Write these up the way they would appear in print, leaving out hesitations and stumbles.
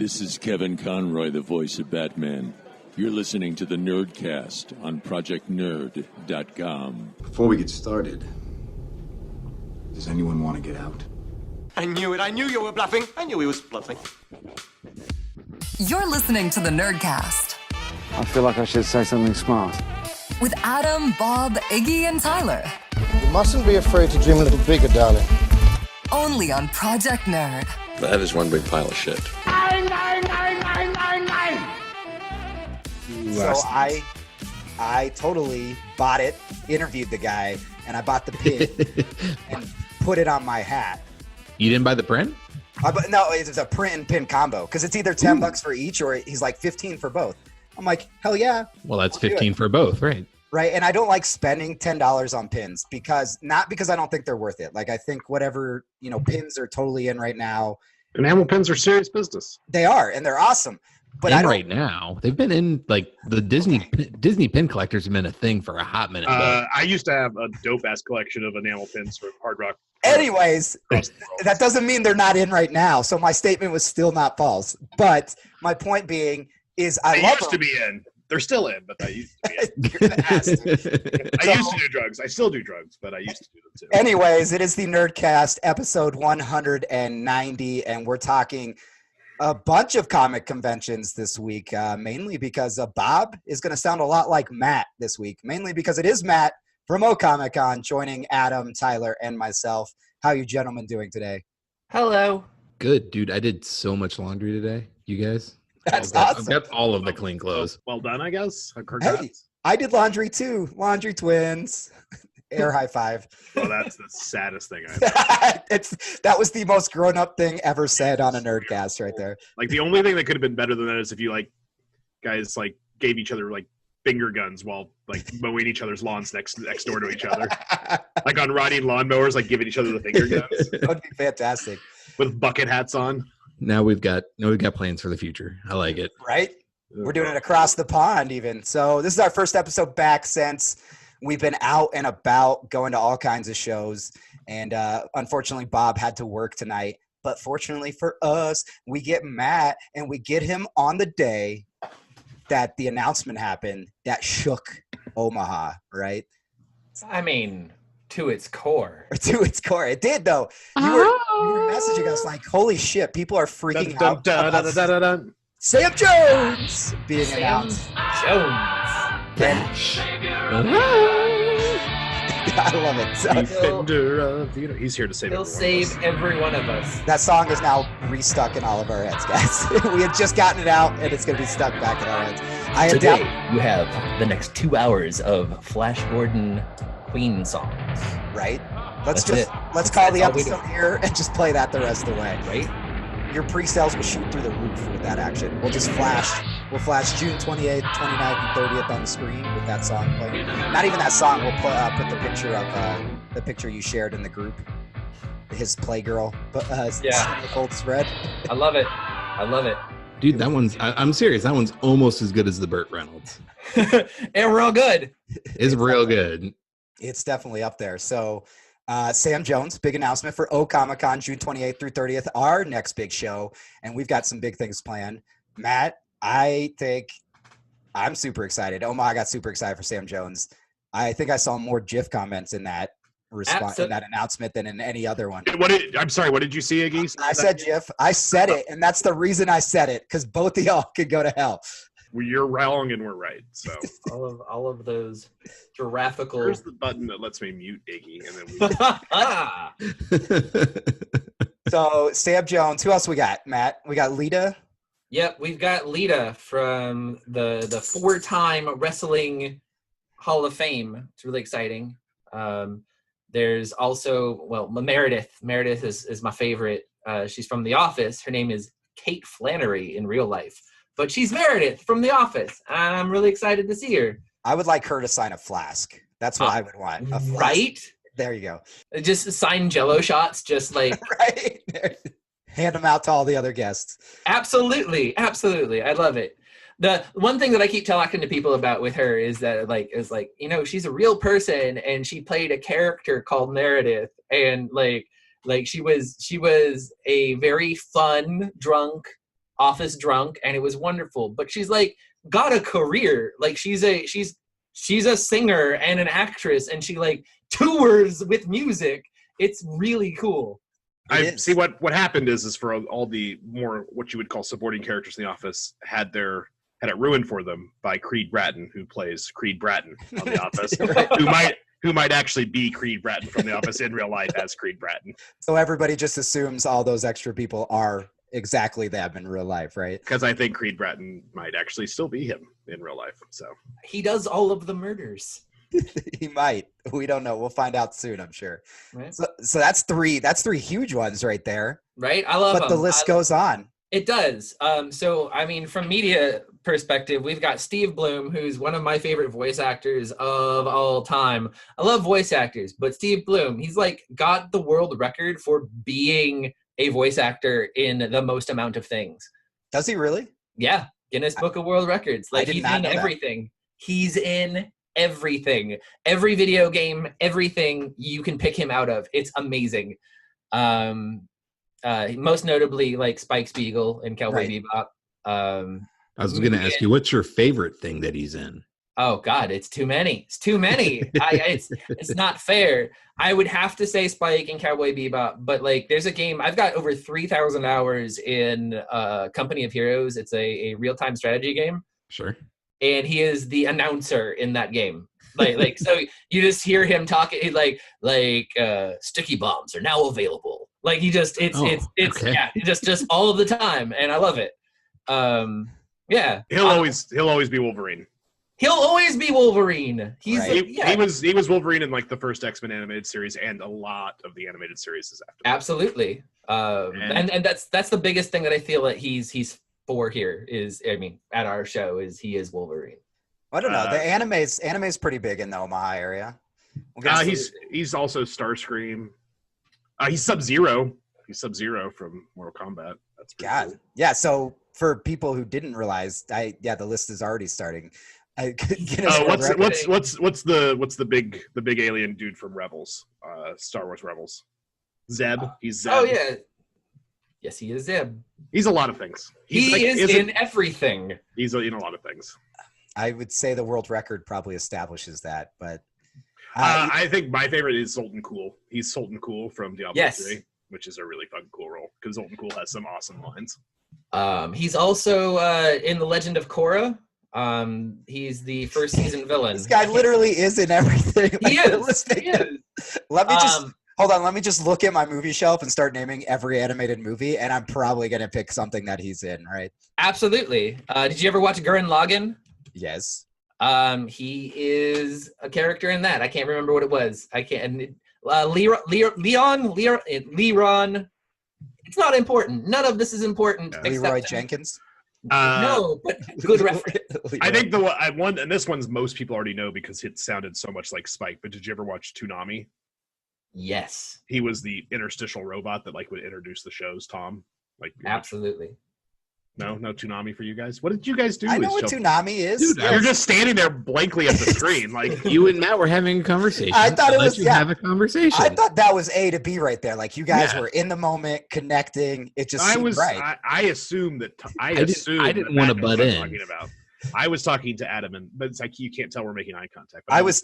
This is Kevin Conroy, the voice of Batman. You're listening to the Nerdcast on ProjectNerd.com. Before we get started, does anyone want to get out? I knew it. I knew you were bluffing. I knew he was bluffing. You're listening to the Nerdcast. I feel like I should say something smart. With Adam, Bob, Iggy, and Tyler. You mustn't be afraid to dream a little bigger, darling. Only on Project Nerd. That is one big pile of shit. Nine. So I totally bought it, interviewed the guy, and I bought the pin and put it on my hat. You didn't buy the print? No, it's a print and pin combo because it's either $10 for each or he's like 15 for both. I'm like, hell yeah. Well, that's 15 for both, right? Right, and I don't like spending $10 on pins not because I don't think they're worth it. Like I think whatever, pins are totally in right now. Enamel pins are serious business. They are, and they're awesome. But right now, they've been in like the Disney pin collectors have been a thing for a hot minute. I used to have a dope ass collection of enamel pins from Hard Rock. Anyways, that doesn't mean they're not in right now. So my statement was still not false. But my point being is I love used to be in. They're still in, but I used to be in. You're an ass. I used to do drugs. I still do drugs, but I used to do them too. Anyways, it is the Nerdcast, episode 190, and we're talking a bunch of comic conventions this week, mainly because Bob is going to sound a lot like Matt this week, mainly because it is Matt from Comicon joining Adam, Tyler, and myself. How are you gentlemen doing today? Hello. Good, dude. I did so much laundry today. You guys? That's awesome. I've got all of the clean clothes. Well done, I guess. Hey, I did laundry too. Laundry twins. Air high five. Well, that's the saddest thing I've ever. That was the most grown-up thing ever said on a Nerdcast right there. Like the only thing that could have been better than that is if you guys gave each other finger guns while mowing each other's lawns next door to each other. Like on riding lawnmowers, giving each other the finger guns. That would be fantastic. With bucket hats on. Now we've got plans for the future. I like it. Right? We're doing it across the pond even. So this is our first episode back since we've been out and about going to all kinds of shows. And unfortunately, Bob had to work tonight. But fortunately for us, we get Matt and we get him on the day that the announcement happened that shook Omaha, right? I mean, to its core. To its core. It did, though. You were messaging us like, holy shit, people are freaking out. Sam Jones being announced. Jones. I love it. He's here to save He'll save every one of us. That song is now restuck in all of our heads, guys. We had just gotten it out, and it's going to be stuck back in our heads. Today, you have the next 2 hours of Flash Gordon Queen songs. Right? Let's call the episode here and just play that the rest of the way. Right? Your pre-sales will shoot through the roof with that action. We'll just flash. We'll flash June 28th, 29th, and 30th on the screen with that song playing. Not even that song. We'll put the picture of the picture you shared in the group. His Playgirl, cold thread. I love it. Dude, that one's. I'm serious. That one's almost as good as the Burt Reynolds. And real good. It's real good. It's definitely up there. So. Sam Jones, big announcement for Comicon, June 28th through 30th, our next big show. And we've got some big things planned. Matt, I think I'm super excited. Omaha got super excited for Sam Jones. I think I saw more GIF comments in that response in that announcement than in any other one. I'm sorry, what did you see, Iggy? I said GIF. I said it, and that's the reason I said it, because both of y'all could go to hell. You're wrong and we're right. So all of those giraffical. Where's the button that lets me mute Iggy? And then So Sam Jones. Who else we got? Matt. We got Lita. Yep, we've got Lita from the 4-time Wrestling Hall of Fame. It's really exciting. There's also Meredith. Meredith is my favorite. She's from The Office. Her name is Kate Flannery in real life. But she's Meredith from The Office, and I'm really excited to see her. I would like her to sign a flask. That's what I would want. A flask. Right? There you go. Just sign Jell-O shots, just like... Right? Hand them out to all the other guests. Absolutely. I love it. The one thing that I keep talking to people about with her is that she's a real person, and she played a character called Meredith, and she was a very fun, drunk office drunk, and it was wonderful. But she's like got a career. Like she's a singer and an actress, and she like tours with music. It's really cool. I see what happened is for all the more what you would call supporting characters in The Office had it ruined for them by Creed Bratton, who plays Creed Bratton on The Office, who might actually be Creed Bratton from The Office in real life as Creed Bratton. So everybody just assumes all those extra people are exactly them in real life, right? Because I think Creed Bratton might actually still be him in real life. So he does all of the murders. He might. We don't know. We'll find out soon, I'm sure. Right. So that's three huge ones right there. Right. I love But the list goes on. It does. So, I mean, from media perspective, we've got Steve Blum, who's one of my favorite voice actors of all time. I love voice actors, but Steve Blum, he's like got the world record for being a voice actor in the most amount of things. Does he really? Yeah. Guinness Book of World Records. Like he's in everything. He's in everything. Every video game, everything you can pick him out of. It's amazing. Most notably like Spike Spiegel and Cowboy Bebop. I was going to ask you, what's your favorite thing that he's in? Oh God, it's too many. It's too many. It's not fair. I would have to say Spike and Cowboy Bebop, but like there's a game, I've got over 3,000 hours in Company of Heroes. It's a real-time strategy game. Sure. And he is the announcer in that game. Like so you just hear him talking like sticky bombs are now available. Like he just it's just all of the time, and I love it. Yeah. He'll always be Wolverine. He'll always be Wolverine. He's right. He was Wolverine in like the first X-Men animated series and a lot of the animated series after that. Absolutely. And that's the biggest thing that I feel that he's for here is, I mean, at our show is he is Wolverine. I don't know. The anime's pretty big in the Omaha area. He's also Starscream. He's Sub-Zero. He's Sub-Zero from Mortal Kombat. That's pretty cool. Yeah. So for people who didn't realize, the list is already starting. What's the big alien dude from Rebels? Star Wars Rebels. Zeb. He's Zeb. Oh yeah. Yes, he is Zeb. He's a lot of things. He is in everything. He's in a lot of things. I would say the world record probably establishes that, but I think my favorite is Sultan Cool. He's Sultan Cool from Diablo 3, which is a really fun, cool role because Sultan Cool has some awesome lines. He's also in The Legend of Korra. He's the first season villain. This guy literally is in everything. He is. Let me just hold on. Let me just look at my movie shelf and start naming every animated movie, and I'm probably gonna pick something that he's in. Right? Absolutely. Did you ever watch Gurren Lagann? Yes. He is a character in that. I can't remember what it was. I can't. Leron. It's not important. None of this is important. Leroy Jenkins. No, but good reference. I think the one, and this one's most people already know because it sounded so much like Spike. But did you ever watch Toonami? Yes. He was the interstitial robot that like would introduce the shows. Tom, like absolutely. No Toonami for you guys. What did you guys do? I know what Toonami is. Dude, you're just standing there blankly at the screen, like you and Matt were having a conversation. I thought it was have a conversation. I thought that was A to B right there. Like you guys were in the moment, connecting. It just seemed right. I assumed that. I didn't want to butt in. Talking about. I was talking to Adam, but it's like you can't tell we're making eye contact. But I was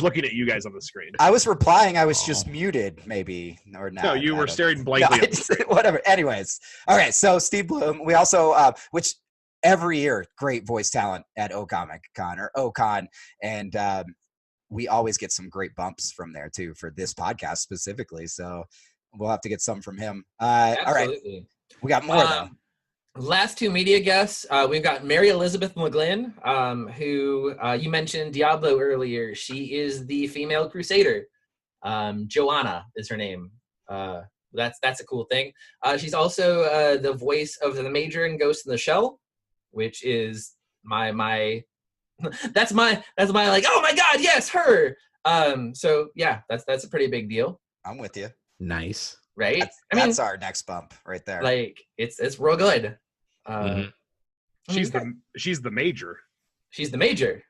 looking at you guys on the screen. I was replying. I was just muted, maybe or not. No, you were staring blankly at the screen. Whatever. Anyways, all right. So Steve Blum. We also, which every year, great voice talent at OCon, and we always get some great bumps from there too for this podcast specifically. So we'll have to get some from him. All right, we got more though. Last two media guests, we've got Mary Elizabeth McGlynn, who you mentioned Diablo earlier. She is the female crusader. Joanna is her name. That's a cool thing. She's also the voice of the Major in Ghost in the Shell, which is my that's my like, oh my god, yes, her. So yeah, that's a pretty big deal. I'm with you. Nice. Right? That's our next bump right there. Like it's real good. She's the Major. She's the Major.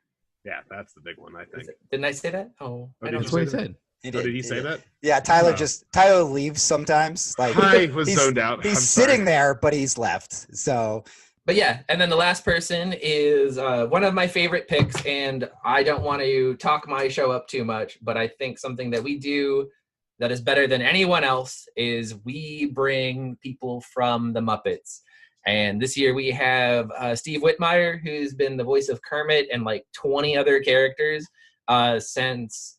Yeah, that's the big one, I think. Didn't I say that? Oh, that's what I said. Did he say that? Yeah, Tyler leaves sometimes. Like I was zoned out. He's sitting there, but he's left. So, but yeah, and then the last person is one of my favorite picks, and I don't want to talk my show up too much, but I think something that we do that is better than anyone else is we bring people from the Muppets. And this year we have Steve Whitmire, who's been the voice of Kermit and like 20 other characters since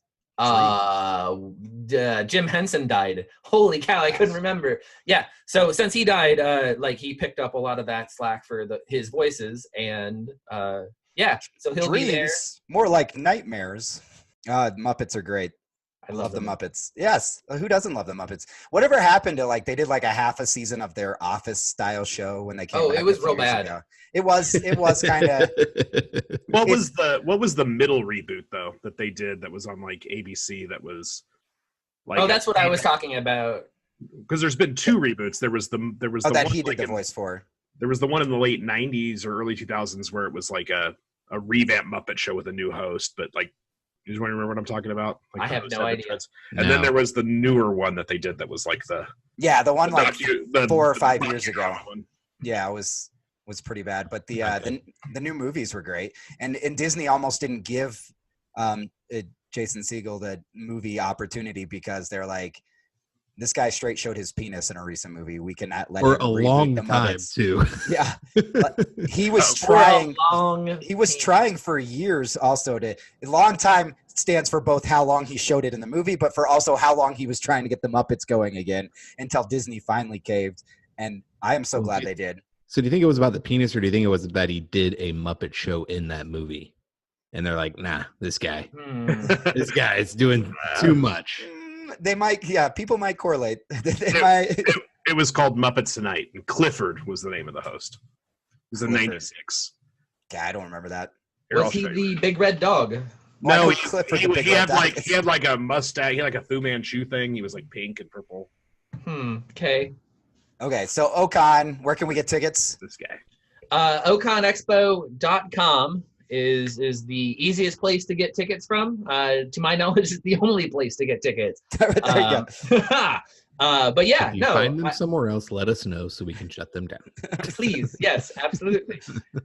Jim Henson died. Holy cow, I couldn't remember. Yeah, so since he died, like he picked up a lot of that slack for his voices, and yeah, so he'll be there. More like nightmares. Muppets are great. I love the Muppets. Yes. Who doesn't love the Muppets? Whatever happened to they did like a half a season of their Office style show when they came back. It was real bad. Ago. It was kind of. What was the middle reboot though that they did that was on like ABC that was like that's what I was talking about. Because there's been 2 reboots. There was the that one he did the voice for. There was the one in the late 90s or early 2000s where it was like a revamped Muppet show with a new host, but like you just want to remember what I'm talking about? Like I have no idea. And then there was the newer one that they did that was like the one like 4 or 5 years ago. One. Yeah, it was pretty bad. But the new movies were great, and Disney almost didn't give Jason Segel the movie opportunity because they're like, this guy straight showed his penis in a recent movie. We cannot let for him a long time too. Yeah, but he was trying. He was trying for years. Also, a long time stands for both how long he showed it in the movie, but for also how long he was trying to get the Muppets going again until Disney finally caved. And I am so glad they did. So, do you think it was about the penis, or do you think it was that he did a Muppet show in that movie? And they're like, nah, this guy is doing too much. They might, people might correlate. It was called Muppets Tonight, and Clifford was the name of the host. It was in '96. Yeah, I don't remember that. Was he the big red dog? No, he had like a mustache. He had like a Fu Manchu thing. He was like pink and purple. Okay. Okay, so OCon, where can we get tickets? This guy. OconExpo.com is the easiest place to get tickets from. To my knowledge, it's the only place to get tickets. There you go. But yeah, if you find them somewhere else, let us know so we can shut them down. Please, yes, absolutely.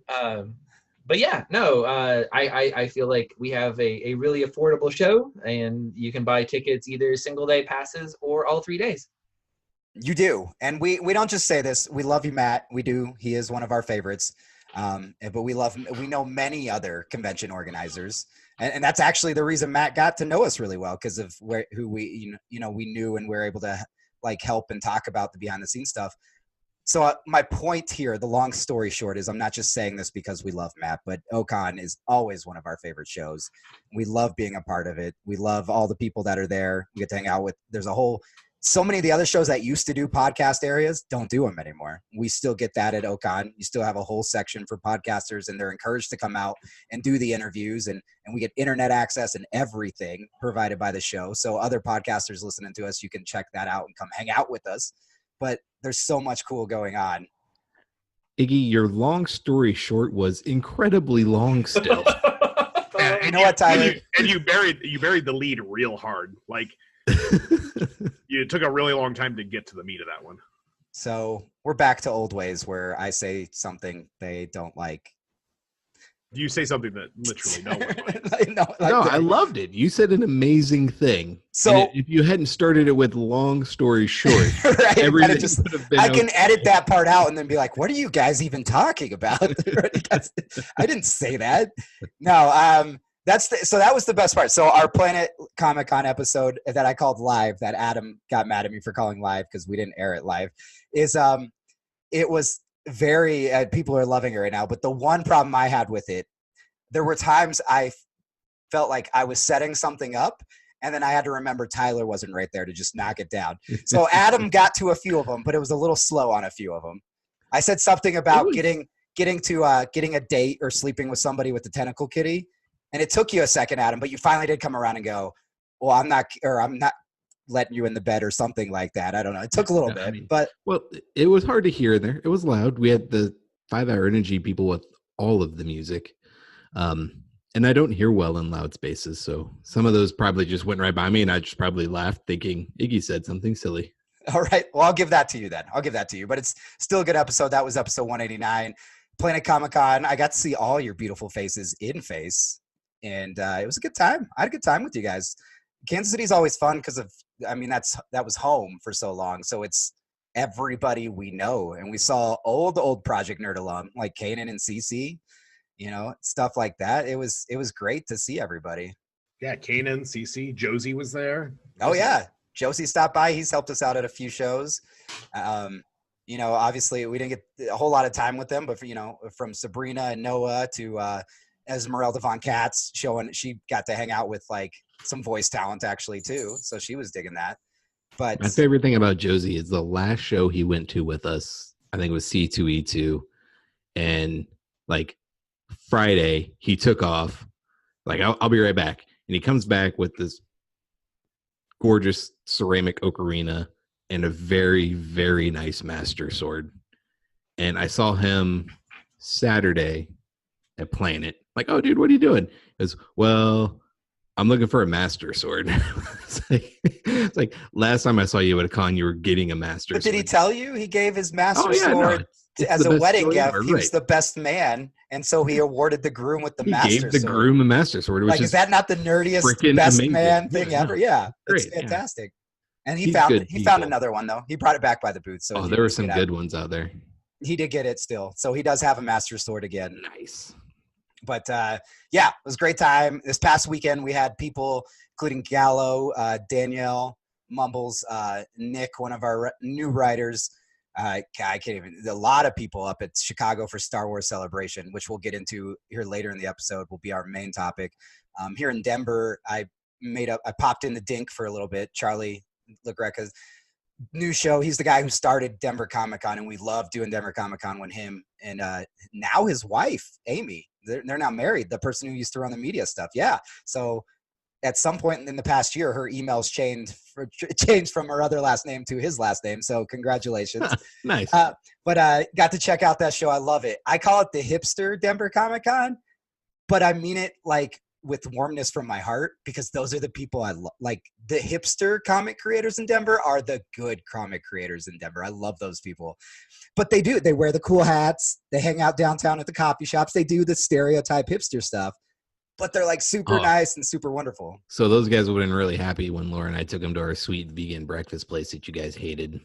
But yeah, no, I feel like we have a really affordable show, and you can buy tickets either single day passes or all 3 days. You do, and we don't just say this. We love you, Matt. We do. He is one of our favorites. But we know many other convention organizers, and that's actually the reason Matt got to know us really well, because of who we knew and we're able to like help and talk about the behind the scenes stuff. So my point here, the long story short, is I'm not just saying this because we love Matt, but OCon is always one of our favorite shows. We love being a part of it. We love all the people that are there. We get to hang out with. So many of the other shows that used to do podcast areas don't do them anymore. We still get that at OCon. You still have a whole section for podcasters, and they're encouraged to come out and do the interviews, and we get internet access and everything provided by the show. So other podcasters listening to us, you can check that out and come hang out with us. But there's so much cool going on. Iggy, your long story short was incredibly long still. You know what, Tyler? And you buried the lead real hard. Like, it took a really long time to get to the meat of that one. So we're back to old ways where I say something they don't like. You say something that literally no one likes. No, I loved it. You said an amazing thing. So if you hadn't started it with long story short, right, everything would have been I can edit that part out and then be like, what are you guys even talking about? I didn't say that. No, so that was the best part. So our Planet Comicon episode that I called live, that Adam got mad at me for calling live because we didn't air it live, is it was very people are loving it right now. But the one problem I had with it, there were times I felt like I was setting something up, and then I had to remember Tyler wasn't right there to just knock it down. So Adam got to a few of them, but it was a little slow on a few of them. I said something about getting a date or sleeping with somebody with the tentacle kitty. And it took you a second, Adam, but you finally did come around and go, well, I'm not letting you in the bed or something like that. I don't know. It took a little bit, but. Well, it was hard to hear there. It was loud. We had the 5 Hour Energy people with all of the music. And And I don't hear well in loud spaces, so some of those probably just went right by me, and I just probably laughed thinking Iggy said something silly. All right. Well, I'll give that to you then. I'll give that to you. But it's still a good episode. That was episode 189. Planet Comicon. I got to see all your beautiful faces in face, and it was a good time. I had a good time with you guys. Kansas City's always fun because that was home for so long. So it's everybody we know, and we saw old Project Nerd alum like Kanan and CC. Stuff like that. It was great to see everybody. Yeah, Kanan, CC, Josie was there. Oh yeah, Josie stopped by. He's helped us out at a few shows. Obviously we didn't get a whole lot of time with them, but from Sabrina and Noah to Esmeralda Von Katz showing, she got to hang out with like some voice talent actually too, so she was digging that. But my favorite thing about Josie is the last show he went to with us, I think it was C2E2, and like Friday he took off like I'll be right back, and he comes back with this gorgeous ceramic ocarina and a very, very nice master sword. And I saw him Saturday at Planet, like, oh dude, what are you doing? He goes, well, I'm looking for a master sword. It's like last time I saw you at a con, you were getting a master sword. Did he tell you he gave his master sword as a wedding gift? He was the best man, and so he awarded the groom with the master sword. He gave the groom a master sword. Which is that not the nerdiest best amazing. Man thing ever? Yeah, it's fantastic. Yeah. And he found another one though. He brought it back by the booth. So there were some good ones out there. He did get it still, so he does have a master sword again. Nice. But it was a great time. This past weekend we had people, including Gallo, Danielle, Mumbles, Nick, one of our new writers. I can't even. A lot of people up at Chicago for Star Wars Celebration, which we'll get into here later in the episode. Will be our main topic. Here in Denver, I popped in the Dink for a little bit. Charlie LaGreca's new show. He's the guy who started Denver Comic Con, and we loved doing Denver Comic Con when him and now his wife Amy. They're now married. The person who used to run the media stuff. Yeah. So at some point in the past year, her emails changed from her other last name to his last name. So congratulations. Nice. But got to check out that show. I love it. I call it the hipster Denver Comic Con, but I mean it like with warmness from my heart, because those are the people I love. Like the hipster comic creators in Denver are the good comic creators in Denver. I love those people, but they wear the cool hats. They hang out downtown at the coffee shops. They do the stereotype hipster stuff, but they're like super nice and super wonderful. So those guys would have been really happy when Laura and I took them to our sweet vegan breakfast place that you guys hated.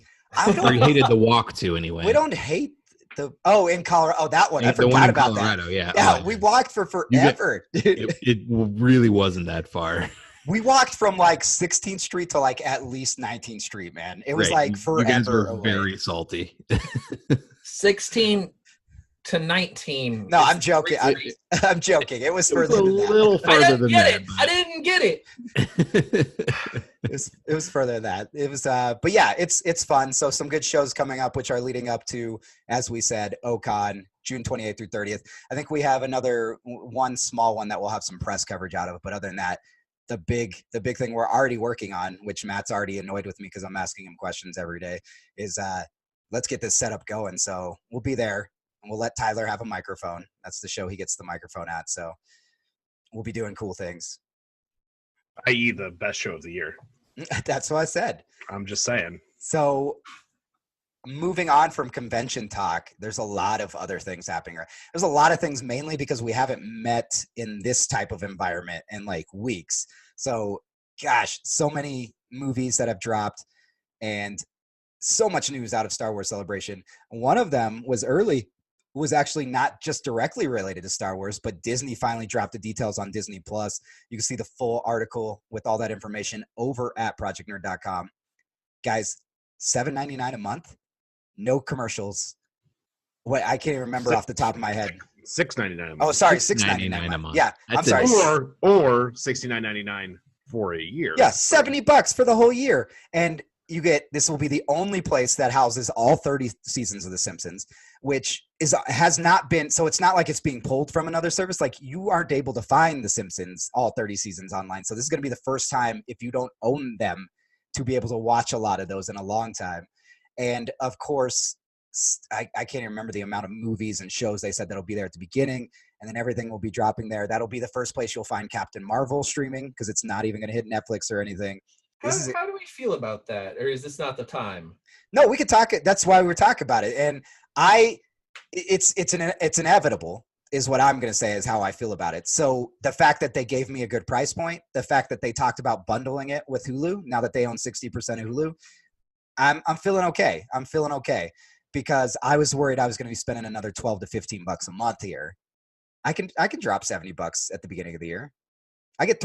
Or you hated the walk to anyway. We don't hate in Colorado. Oh, that one. I forgot about Colorado, that. Yeah. Yeah, we walked for forever. It really wasn't that far. We walked from like 16th Street to like at least 19th Street, man. It was like forever. You guys were away. very salty. 16 to 19. No, I'm joking. I'm joking. It was further than that. A little further than that. I didn't get it. It was further than that. It was, but yeah, it's fun. So some good shows coming up, which are leading up to, as we said, OCon, June 28th through 30th. I think we have another one small one that we'll have some press coverage out of. But other than that, the big thing we're already working on, which Matt's already annoyed with me because I'm asking him questions every day, is let's get this setup going. So we'll be there. And we'll let Tyler have a microphone. That's the show he gets the microphone at. So we'll be doing cool things. I.e. the best show of the year. That's what I said. I'm just saying. So moving on from convention talk, there's a lot of other things happening. There's a lot of things mainly because we haven't met in this type of environment in like weeks. So gosh, so many movies that have dropped and so much news out of Star Wars Celebration. One of them was actually not just directly related to Star Wars, but Disney finally dropped the details on Disney Plus. You can see the full article with all that information over at projectnerd.com. Guys, $7.99 a month, no commercials. What I can't even remember off the top of my head. $6.99 a month. Oh, sorry, $6.99 a month. Yeah, That's I'm sorry. Or $69.99 for a year. Yeah, $70 for the whole year. And this will be the only place that houses all 30 seasons of The Simpsons, which has not been, so it's not like it's being pulled from another service. Like you aren't able to find The Simpsons, all 30 seasons online. So this is going to be the first time, if you don't own them, to be able to watch a lot of those in a long time. And of course, I can't even remember the amount of movies and shows they said that'll be there at the beginning. and then everything will be dropping there. That'll be the first place you'll find Captain Marvel streaming because it's not even going to hit Netflix or anything. How do we feel about that? Or is this not the time? No, we could talk. That's why we're talking about it. And it's inevitable is what I'm going to say is how I feel about it. So the fact that they gave me a good price point, the fact that they talked about bundling it with Hulu, now that they own 60% of Hulu, I'm feeling okay. I'm feeling okay because I was worried I was going to be spending another $12 to $15 a month here. I can drop $70 at the beginning of the year. I get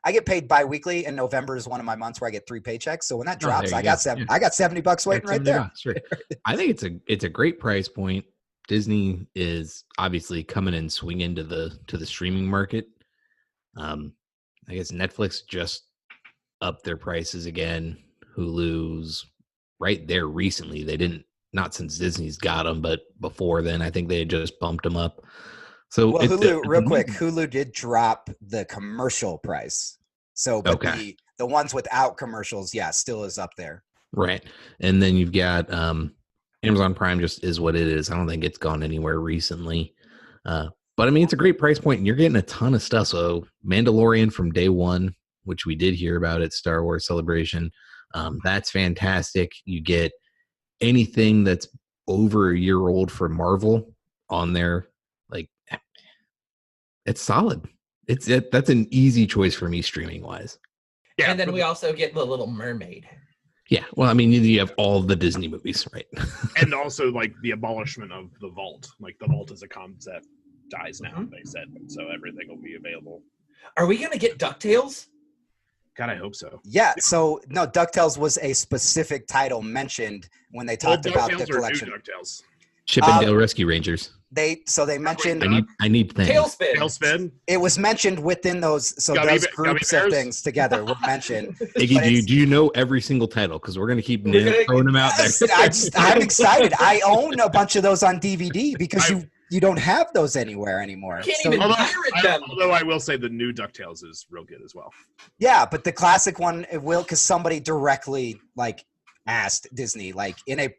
I get paid bi-weekly, and November is one of my months where I get 3 paychecks. So when that drops, I got $70 waiting right there. Right. I think it's a great price point. Disney is obviously coming and swinging to the streaming market. I guess Netflix just upped their prices again. Hulu's right there recently. They didn't, not since Disney's got them, but before then, I think they had just bumped them up. So well, Hulu, real quick, Hulu did drop the commercial price. So, but the ones without commercials, yeah, still is up there. Right. And then you've got Amazon Prime just is what it is. I don't think it's gone anywhere recently. But I mean, it's a great price point and you're getting a ton of stuff. So Mandalorian from day one, which we did hear about at Star Wars Celebration. That's fantastic. You get anything that's over a year old for Marvel on there. Like, it's solid. That's an easy choice for me streaming wise. Yeah, and then we also get the Little Mermaid. Yeah, well, I mean, you have all the Disney movies, right? And also, like, the abolishment of the vault. Like, the vault as a concept dies now, they said. So everything will be available. Are we going to get DuckTales? God, I hope so. Yeah, so, no, DuckTales was a specific title mentioned when they talked about the collection. DuckTales. Chip and Dale Rescue Rangers. They mentioned I need things. Tailspin. It was mentioned within those. So those groups of things together were mentioned. Iggy, do you know every single title? Because we're going to keep throwing them out there. I'm excited. I own a bunch of those on DVD because you don't have those anywhere anymore. Although I will say the new DuckTales is real good as well. Yeah, but the classic one it will because somebody directly asked Disney in a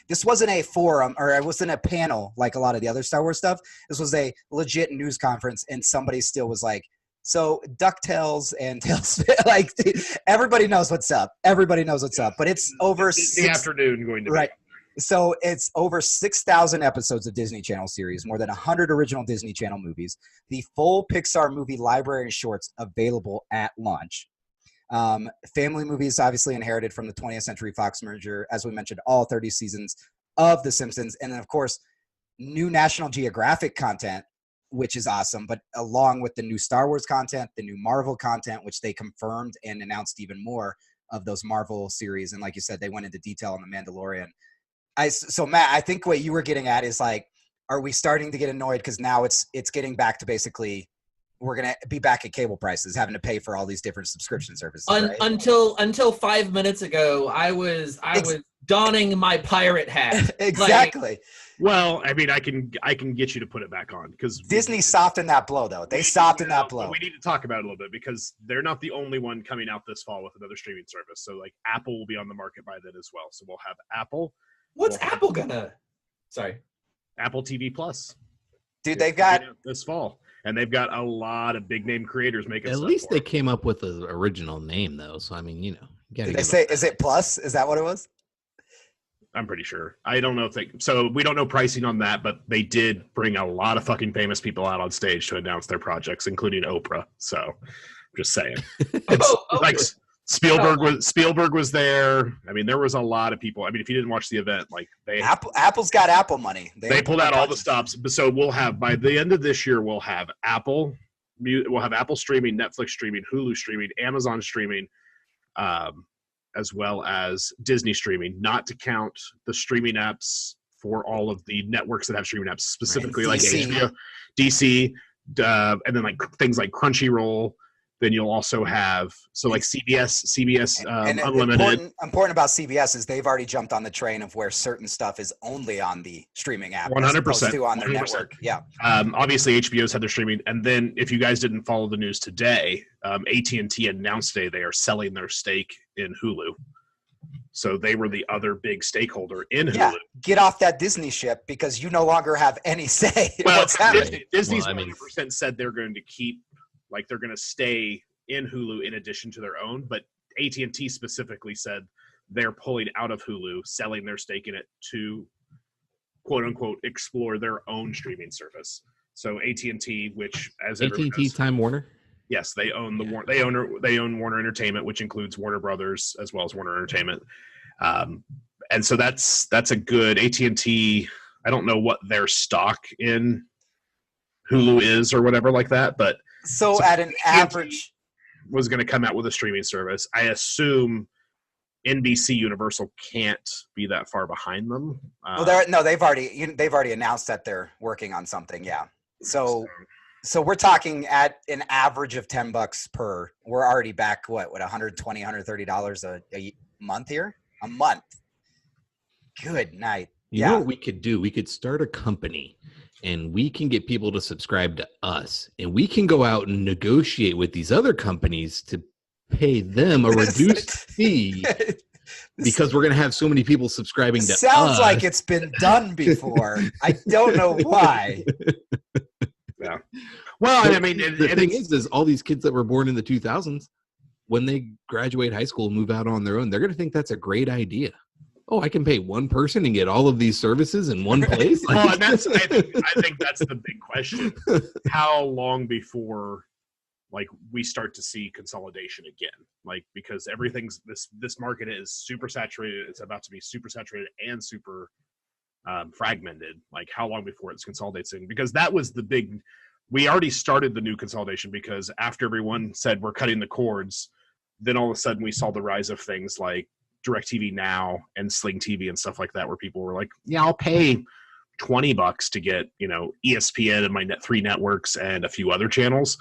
this wasn't a forum or it wasn't a panel like a lot of the other Star Wars stuff. This was a legit news conference and somebody still was like, so DuckTales and Tailspin, everybody knows what's up. Everybody knows what's up. But it's over the afternoon going to be. Right. So it's over 6,000 episodes of Disney Channel series, more than 100 original Disney Channel movies, the full Pixar movie library and shorts available at launch. Family movies obviously inherited from the 20th Century Fox merger, as we mentioned, all 30 seasons of The Simpsons, and then of course new National Geographic content, which is awesome, but along with the new Star Wars content, the new Marvel content, which they confirmed and announced even more of those Marvel series, and like you said, they went into detail on The Mandalorian. So Matt, I think what you were getting at is are we starting to get annoyed because now it's getting back to basically we're going to be back at cable prices, having to pay for all these different subscription services. Right? Until 5 minutes ago, I was donning my pirate hat. Exactly. Well, I mean, I can get you to put it back on because Disney softened that blow, though. They softened that blow. We need to talk about it a little bit because they're not the only one coming out this fall with another streaming service. So, Apple will be on the market by then as well. So we'll have Apple. What's Apple gonna? Sorry, Apple TV Plus. Dude, they've got this fall. And they've got a lot of big name creators making. At least they came up with an original name, though. So I mean, did they say? Is it Plus? Is that what it was? I'm pretty sure. I don't know if they. So we don't know pricing on that, but they did bring a lot of fucking famous people out on stage to announce their projects, including Oprah. So I'm just saying. Spielberg was there. I mean, there was a lot of people. I mean, if you didn't watch the event, Apple's got Apple money. They pulled out all the stops. So we'll have by the end of this year, we'll have Apple streaming, Netflix streaming, Hulu streaming, Amazon streaming, as well as Disney streaming. Not to count the streaming apps for all of the networks that have streaming apps, specifically like HBO, DC, and then things like Crunchyroll. Then you'll also have CBS Unlimited. Important about CBS is they've already jumped on the train of where certain stuff is only on the streaming app, 100% on their network. Yeah. Obviously, HBO's had their streaming, and then if you guys didn't follow the news today, AT&T announced today they are selling their stake in Hulu. So they were the other big stakeholder in Hulu. Yeah, get off that Disney ship because you no longer have any say in Well, what's happening. Disney's 100% said they're going to keep, like they're going to stay in Hulu in addition to their own, but AT&T specifically said they're pulling out of Hulu, selling their stake in it to quote unquote explore their own streaming service. So AT&T, which as AT&T Time Warner. Yes, they own they own Warner Entertainment, which includes Warner Brothers as well as Warner Entertainment, and so that's a good AT&T. I don't know what their stock in Hulu is or whatever like that, but so at an AT&T average was going to come out with a streaming service. I assume NBC Universal can't be that far behind them. They've already announced that they're working on something. Yeah, So we're talking at an average of $10 per. We're already back, what $120, $130 a month here? A month. Good night. You know what we could do? We could start a company and we can get people to subscribe to us. And we can go out and negotiate with these other companies to pay them a reduced fee because we're going to have so many people subscribing to us. Sounds like it's been done before. I don't know why. Yeah. Well, I mean, the thing is all these kids that were born in the 2000s, when they graduate high school and move out on their own, they're going to think that's a great idea. Oh, I can pay one person and get all of these services in one place. Well, and I think that's the big question. How long before, like, we start to see consolidation again? Like, because everything's this market is super saturated. It's about to be super saturated and super fragmented. Like, how long before it's consolidating? Because that was the big. We already started the new consolidation because after everyone said we're cutting the cords, then all of a sudden we saw the rise of things like DirecTV Now and Sling TV and stuff like that, where people were like, "Yeah, I'll pay $20 to get ESPN and my three networks and a few other channels."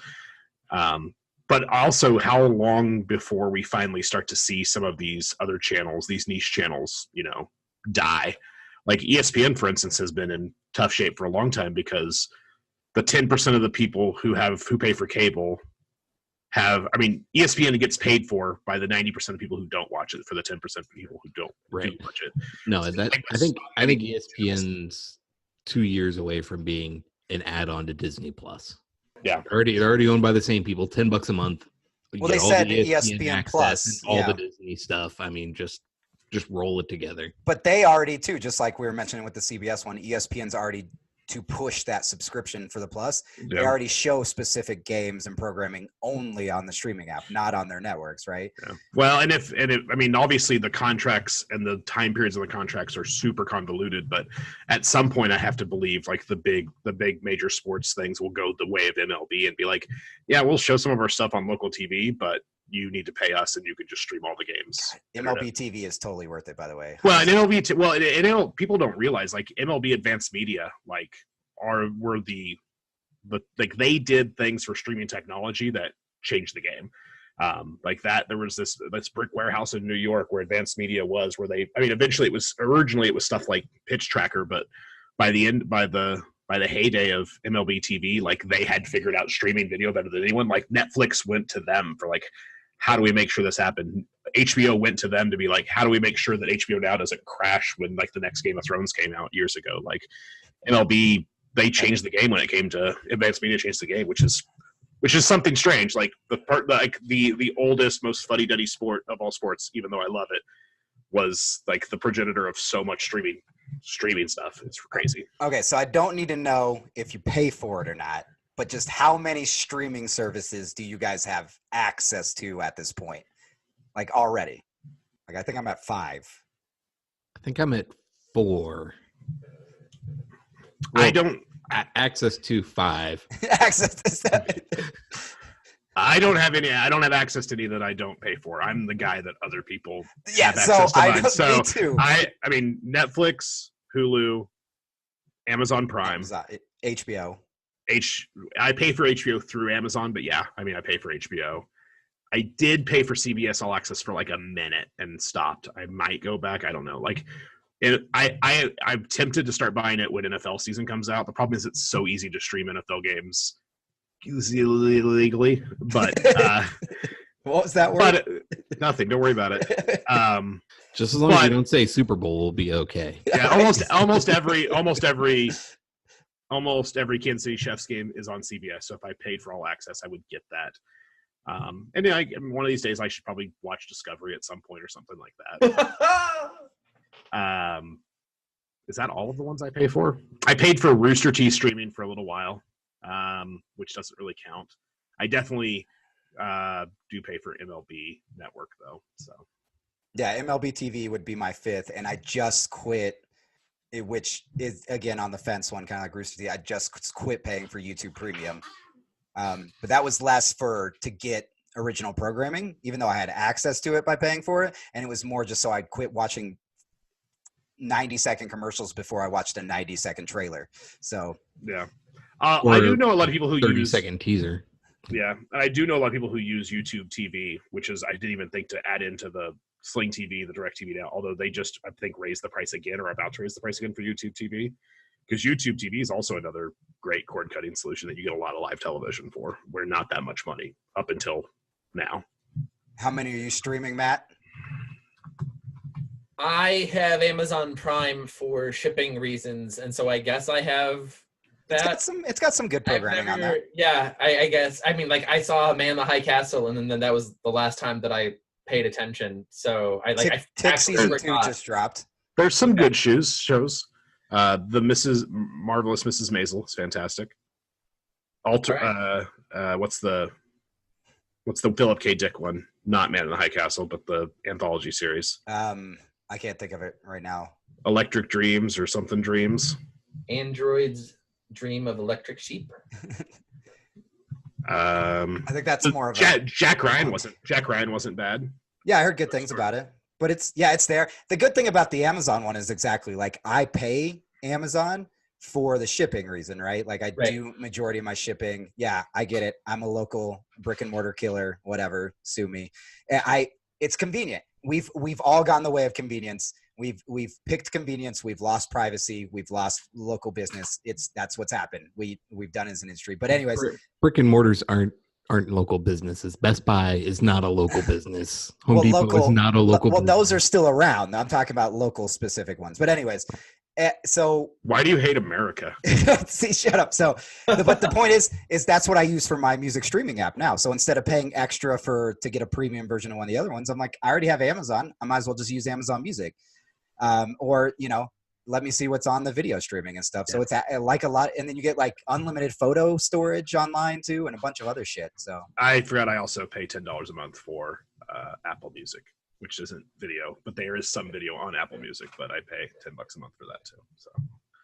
But also, how long before we finally start to see some of these other channels, these niche channels, die? Like ESPN, for instance, has been in tough shape for a long time because the 10% of the people who pay for cable ESPN gets paid for by the 90% of people who don't watch it for the 10% of people who don't watch it. No, I think ESPN's 2 years away from being an add-on to Disney Plus. Yeah, they're already owned by the same people. $10 a month. Well, they said ESPN Plus, all the Disney stuff. I mean, just roll it together. But they already too, just like we were mentioning with the CBS one, ESPN's already to push that subscription for the Plus. Yep. They already show specific games and programming only on the streaming app, not on their networks, right? Yeah. Well, obviously the contracts and the time periods of the contracts are super convoluted, but at some point I have to believe like the big major sports things will go the way of MLB and be like, yeah, we'll show some of our stuff on local TV, but you need to pay us and you can just stream all the games. MLB TV is totally worth it, by the way. Well, and people don't realize like MLB Advanced Media were the they did things for streaming technology that changed the game. Like that, there was this brick warehouse in New York where Advanced Media was, where originally it was stuff like Pitch Tracker, but by the heyday of MLB TV, like they had figured out streaming video better than anyone. Like Netflix went to them for like, how do we make sure this happened? HBO went to them to be like, how do we make sure that HBO Now doesn't crash when like the next Game of Thrones came out years ago? Like MLB, they changed the game when it came to Advanced Media changed the game, which is something strange. Like the oldest, most fuddy-duddy sport of all sports, even though I love it, was like the progenitor of so much streaming stuff. It's crazy. Okay, so I don't need to know if you pay for it or not, but just how many streaming services do you guys have access to at this point? Like already? Like I think I'm at 5. I think I'm at 4. Well, I don't access to 5. Access to 7. I don't have access to any that I don't pay for. I'm the guy that other people have access to. Me too. I mean, Netflix, Hulu, Amazon Prime, HBO. I pay for HBO through Amazon, but yeah, I mean, I pay for HBO. I did pay for CBS All Access for like a minute and stopped. I might go back. I don't know. Like, I'm tempted to start buying it when NFL season comes out. The problem is it's so easy to stream NFL games illegally, but what was that word? But nothing. Don't worry about it. Just as long as you don't say Super Bowl, we'll be okay. Yeah, almost every Kansas City Chiefs game is on CBS. So if I paid for all access, I would get that. And yeah, one of these days I should probably watch Discovery at some point or something like that. Is that all of the ones I pay for? I paid for Rooster Teeth streaming for a little while, which doesn't really count. I definitely do pay for MLB Network though. So yeah, MLB TV would be my fifth, and I just quit. Which is again on the fence one, kind of like Rooster Teeth. I just quit paying for YouTube Premium. But that was less to get original programming, even though I had access to it by paying for it. And it was more just so I'd quit watching 90-second commercials before I watched a 90-second trailer. So yeah, I do know a lot of people who 30-second teaser. Yeah, and I do know a lot of people who use YouTube TV, which is I didn't even think to add into the Sling TV, the Direct TV now. Although they just I think raised the price again or are about to raise the price again for YouTube TV. Because YouTube TV is also another great cord-cutting solution that you get a lot of live television for, where not that much money up until now. How many are you streaming, Matt? I have Amazon Prime for shipping reasons, and so I guess I have that. It's got some good programming on that. Yeah, I guess. I mean, like I saw Man in the High Castle, and then that was the last time that I paid attention. So I Tick season 2 just dropped. There's some good shows. The Marvelous Mrs. Maisel is fantastic. What's the Philip K. Dick one? Not Man in the High Castle, but the anthology series. I can't think of it right now. Electric Dreams or something Dreams. Android's Dream of Electric Sheep. I think that's more of Jack Ryan wasn't bad. Yeah, I heard good things about it. But it's there. The good thing about the Amazon one is exactly like I pay Amazon for the shipping reason, right? Like I do majority of my shipping. Yeah, I get it. I'm a local brick and mortar killer, whatever, sue me. It's convenient. We've all gone the way of convenience. We've picked convenience. We've lost privacy. We've lost local business. That's what's happened. We've done as an industry. But anyways, brick and mortars aren't local businesses. Best Buy is not a local business. Home Depot is not a local business. Those are still around. I'm talking about local specific ones. But anyways, so why do you hate America? See, shut up. So, but the point is that's what I use for my music streaming app now. So instead of paying extra to get a premium version of one of the other ones, I'm like, I already have Amazon. I might as well just use Amazon Music, or let me see what's on the video streaming and stuff. So it's like a lot, and then you get like unlimited photo storage online too, and a bunch of other shit. So I forgot I also pay $10 a month for Apple Music, which isn't video, but there is some video on Apple Music. But I pay $10 a month for that too.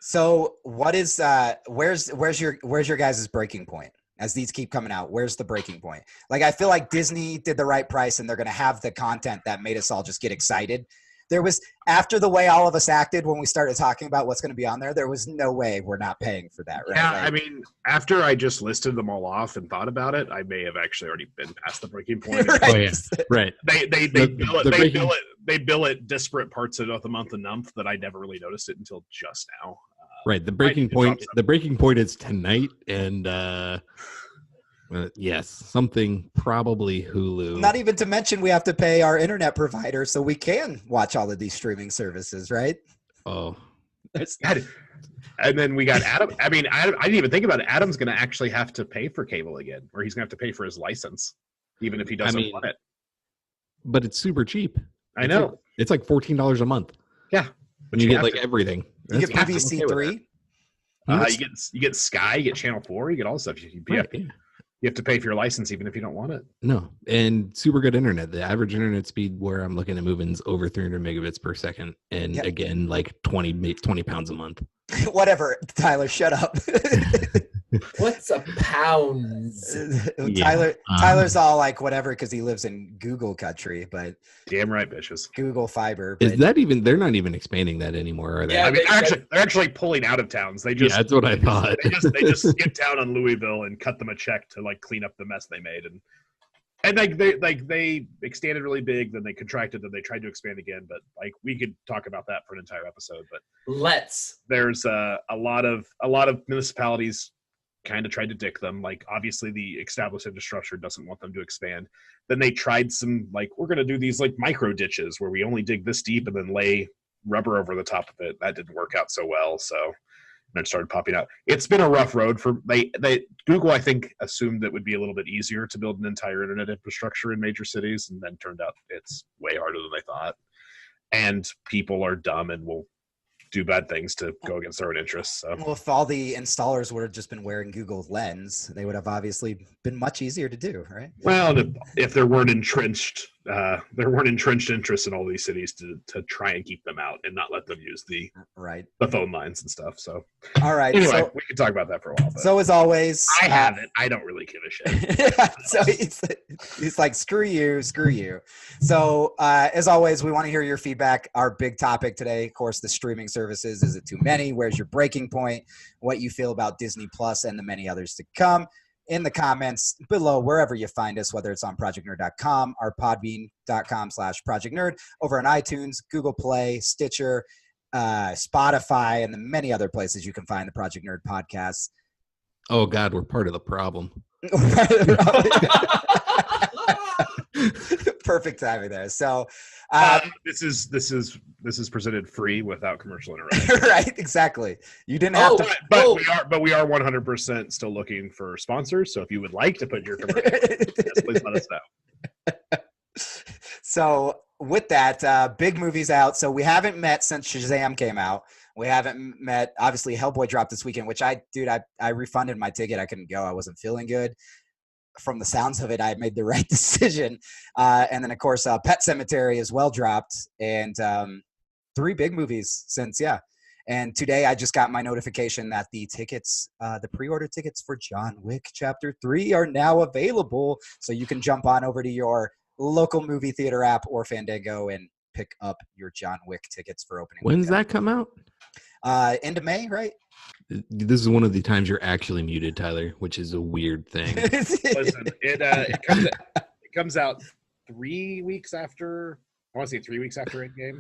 So what is where's your guys' breaking point? As these keep coming out, where's the breaking point? Like I feel like Disney did the right price, and they're going to have the content that made us all just get excited. There was, after the way all of us acted when we started talking about what's going to be on there was no way we're not paying for that, right? Yeah, I mean, after I just listed them all off and thought about it, I may have actually already been past the breaking point. Right. Oh yeah, right. They bill it disparate parts of the month and month that I never really noticed it until just now. Right. The breaking point is tonight, and yes, something probably Hulu. Not even to mention we have to pay our internet provider so we can watch all of these streaming services, right? Oh. And then we got Adam. I mean, I didn't even think about it. Adam's going to actually have to pay for cable again, or he's going to have to pay for his license, even if he doesn't want it. But it's super cheap. I know. It's like $14 a month. Yeah. But you get like everything. You get BBC 3. You get Sky, you get Channel 4, you get all the stuff. You have to pay for your license even if you don't want it. No, and super good internet. The average internet speed where I'm looking at moving is over 300 megabits per second, and again, like 20 pounds a month. Whatever, Tyler, shut up. What's a pound? Tyler's all like whatever because he lives in Google country, but damn right, bitches. Google fiber. Is that even? They're not even expanding that anymore, are they? Yeah, I mean, they're actually pulling out of towns. They just that's what I thought. They just skip down on Louisville and cut them a check to like clean up the mess they made, and they expanded really big, then they contracted, then they tried to expand again. But like we could talk about that for an entire episode. But there's a lot of municipalities kind of tried to dick them. Like, obviously the established infrastructure doesn't want them to expand. Then they tried some, like, we're going to do these like micro ditches where we only dig this deep and then lay rubber over the top of it. That didn't work out so well. So then it started popping out. It's been a rough road for Google, I think, assumed that it would be a little bit easier to build an entire internet infrastructure in major cities, and then turned out it's way harder than they thought. And people are dumb and will do bad things to go against their own interests. So. Well, if all the installers would have just been wearing Google Lens, they would have obviously been much easier to do, right? Well, if there weren't entrenched interests in all these cities to try and keep them out and not let them use the phone lines and stuff. So, all right. Anyway, so, we can talk about that for a while. So as always, I haven't. I don't really give a shit. So he's like, screw you. So as always, we want to hear your feedback. Our big topic today, of course, the streaming services. Is it too many? Where's your breaking point? What you feel about Disney Plus and the many others to come. In the comments below, wherever you find us, whether it's on projectnerd.com or podbean.com/projectnerd, over on iTunes, Google Play, Stitcher, Spotify, and the many other places you can find the Project Nerd podcasts. Oh God, we're part of the problem. Perfect timing there. So this is presented free without commercial interruption. Right, exactly. You didn't have to, but we are 100% still looking for sponsors. So if you would like to put your commercial, yes, please let us know. So with that, big movies out. So we haven't met since Shazam came out. We haven't met. Obviously, Hellboy dropped this weekend, which I refunded my ticket. I couldn't go. I wasn't feeling good. From the sounds of it, I made the right decision. And then, of course, Pet Sematary as well dropped. And 3 big movies since, yeah. And today I just got my notification that the tickets, the pre-order tickets for John Wick Chapter 3 are now available. So you can jump on over to your local movie theater app or Fandango and pick up your John Wick tickets for opening. When's that come out? End of May, right? This is one of the times you're actually muted, Tyler, which is a weird thing. Listen, it comes out 3 weeks after. I want to say 3 weeks after Endgame.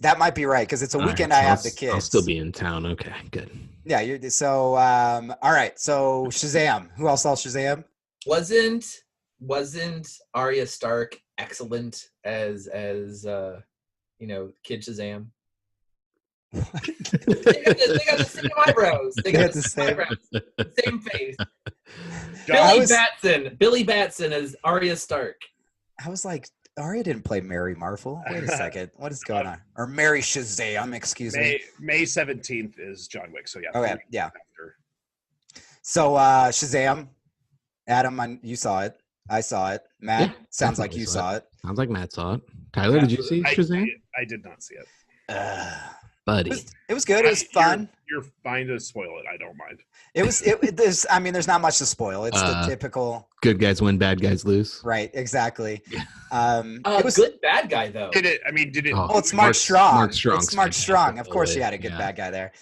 That might be right because it's a weekend. I have the kids. I'll still be in town. Okay, good. Yeah, so all right. So Shazam. Who else saw Shazam? Wasn't Arya Stark excellent as Kid Shazam? They got the same eyebrows. They got the same eyebrows. Same face. Billy Batson as Arya Stark. I was like, Arya didn't play Mary Marvel. Wait a second. What is going on? Or Mary Shazam, excuse me. May 17th is John Wick. So yeah. Okay, yeah. After. So Shazam. Adam, you saw it. I saw it. Matt, sounds like you saw it. Sounds like Matt saw it. Tyler, did you see Shazam? I did not see it. Buddy. It was good. It was fun. You're fine to spoil it. I don't mind. There's not much to spoil. It's the typical good guys win, bad guys lose. Right, exactly. It was good bad guy though. Did it? Oh, it's Mark Strong. It's Mark Strong. Of course, you had a good bad guy there.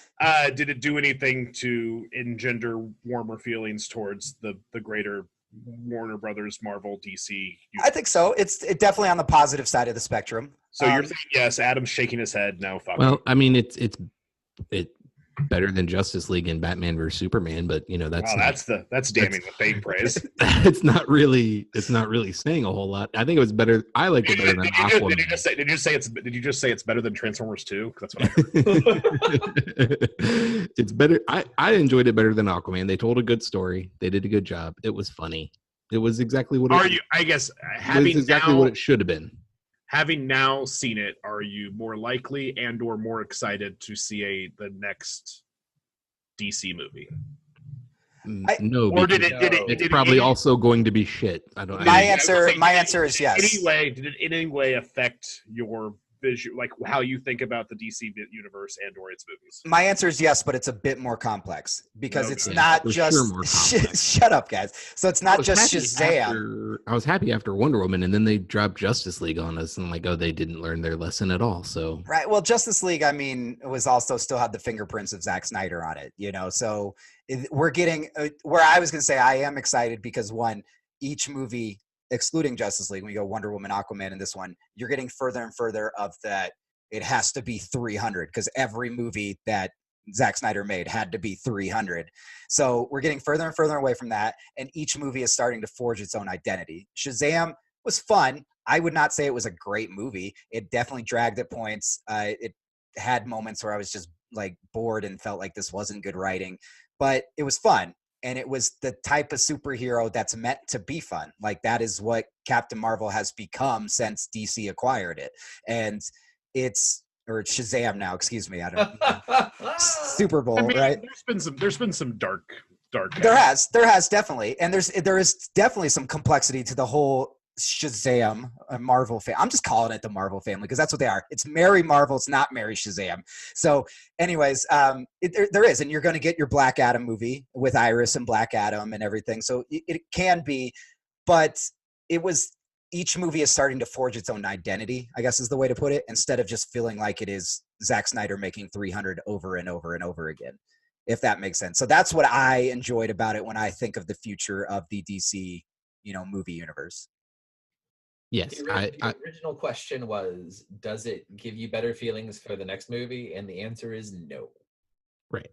Did it do anything to engender warmer feelings towards the greater Warner Brothers, Marvel, DC? I think so. It's definitely on the positive side of the spectrum. So you're saying yes? Adam's shaking his head. No, fuck. Well, I mean, it's better than Justice League and Batman vs Superman, but that's damning with faint praise. It's not really saying a whole lot. I think it was better. I liked it better than Aquaman. Did you just say it's better than Transformers 2? That's what I heard. It's better. I enjoyed it better than Aquaman. They told a good story. They did a good job. It was funny. It was exactly what what it should have been. Having now seen it, are you more likely and or more excited to see the next DC movie? No, or it's probably also going to be shit. I don't. My answer is yes. Did it in any way affect your vision, like how you think about the DC universe and or its movies? My answer is yes, but it's a bit more complex because it's not just shut up, guys. So it's not just Shazam. I was happy after Wonder Woman, and then they dropped Justice League on us, and they didn't learn their lesson at all. So right, well, Justice League, it was also still had the fingerprints of Zack Snyder on it, So we're getting where I was going to say I am excited because each movie, excluding Justice League, when you go Wonder Woman, Aquaman, and this one, you're getting further and further of that. It has to be 300 because every movie that Zack Snyder made had to be 300. So we're getting further and further away from that, and each movie is starting to forge its own identity. Shazam was fun. I would not say it was a great movie. It definitely dragged at points. It had moments where I was just like bored and felt like this wasn't good writing, but it was fun. And it was the type of superhero that's meant to be fun. Like that is what Captain Marvel has become since DC acquired it. And or Shazam now, excuse me. I don't know. Super Bowl, I mean, right? There's been some dark. There has definitely. And there is definitely some complexity to the whole Shazam Marvel family. I'm just calling it the Marvel family because that's what they are. It's Mary Marvel. It's not Mary Shazam. So anyways, there is, and you're going to get your Black Adam movie with Iris and Black Adam and everything. So it can be, but each movie is starting to forge its own identity, I guess is the way to put it, instead of just feeling like it is Zack Snyder making 300 over and over and over again, if that makes sense. So that's what I enjoyed about it when I think of the future of the DC, movie universe. Yes, the original question was, does it give you better feelings for the next movie? And the answer is no. Right.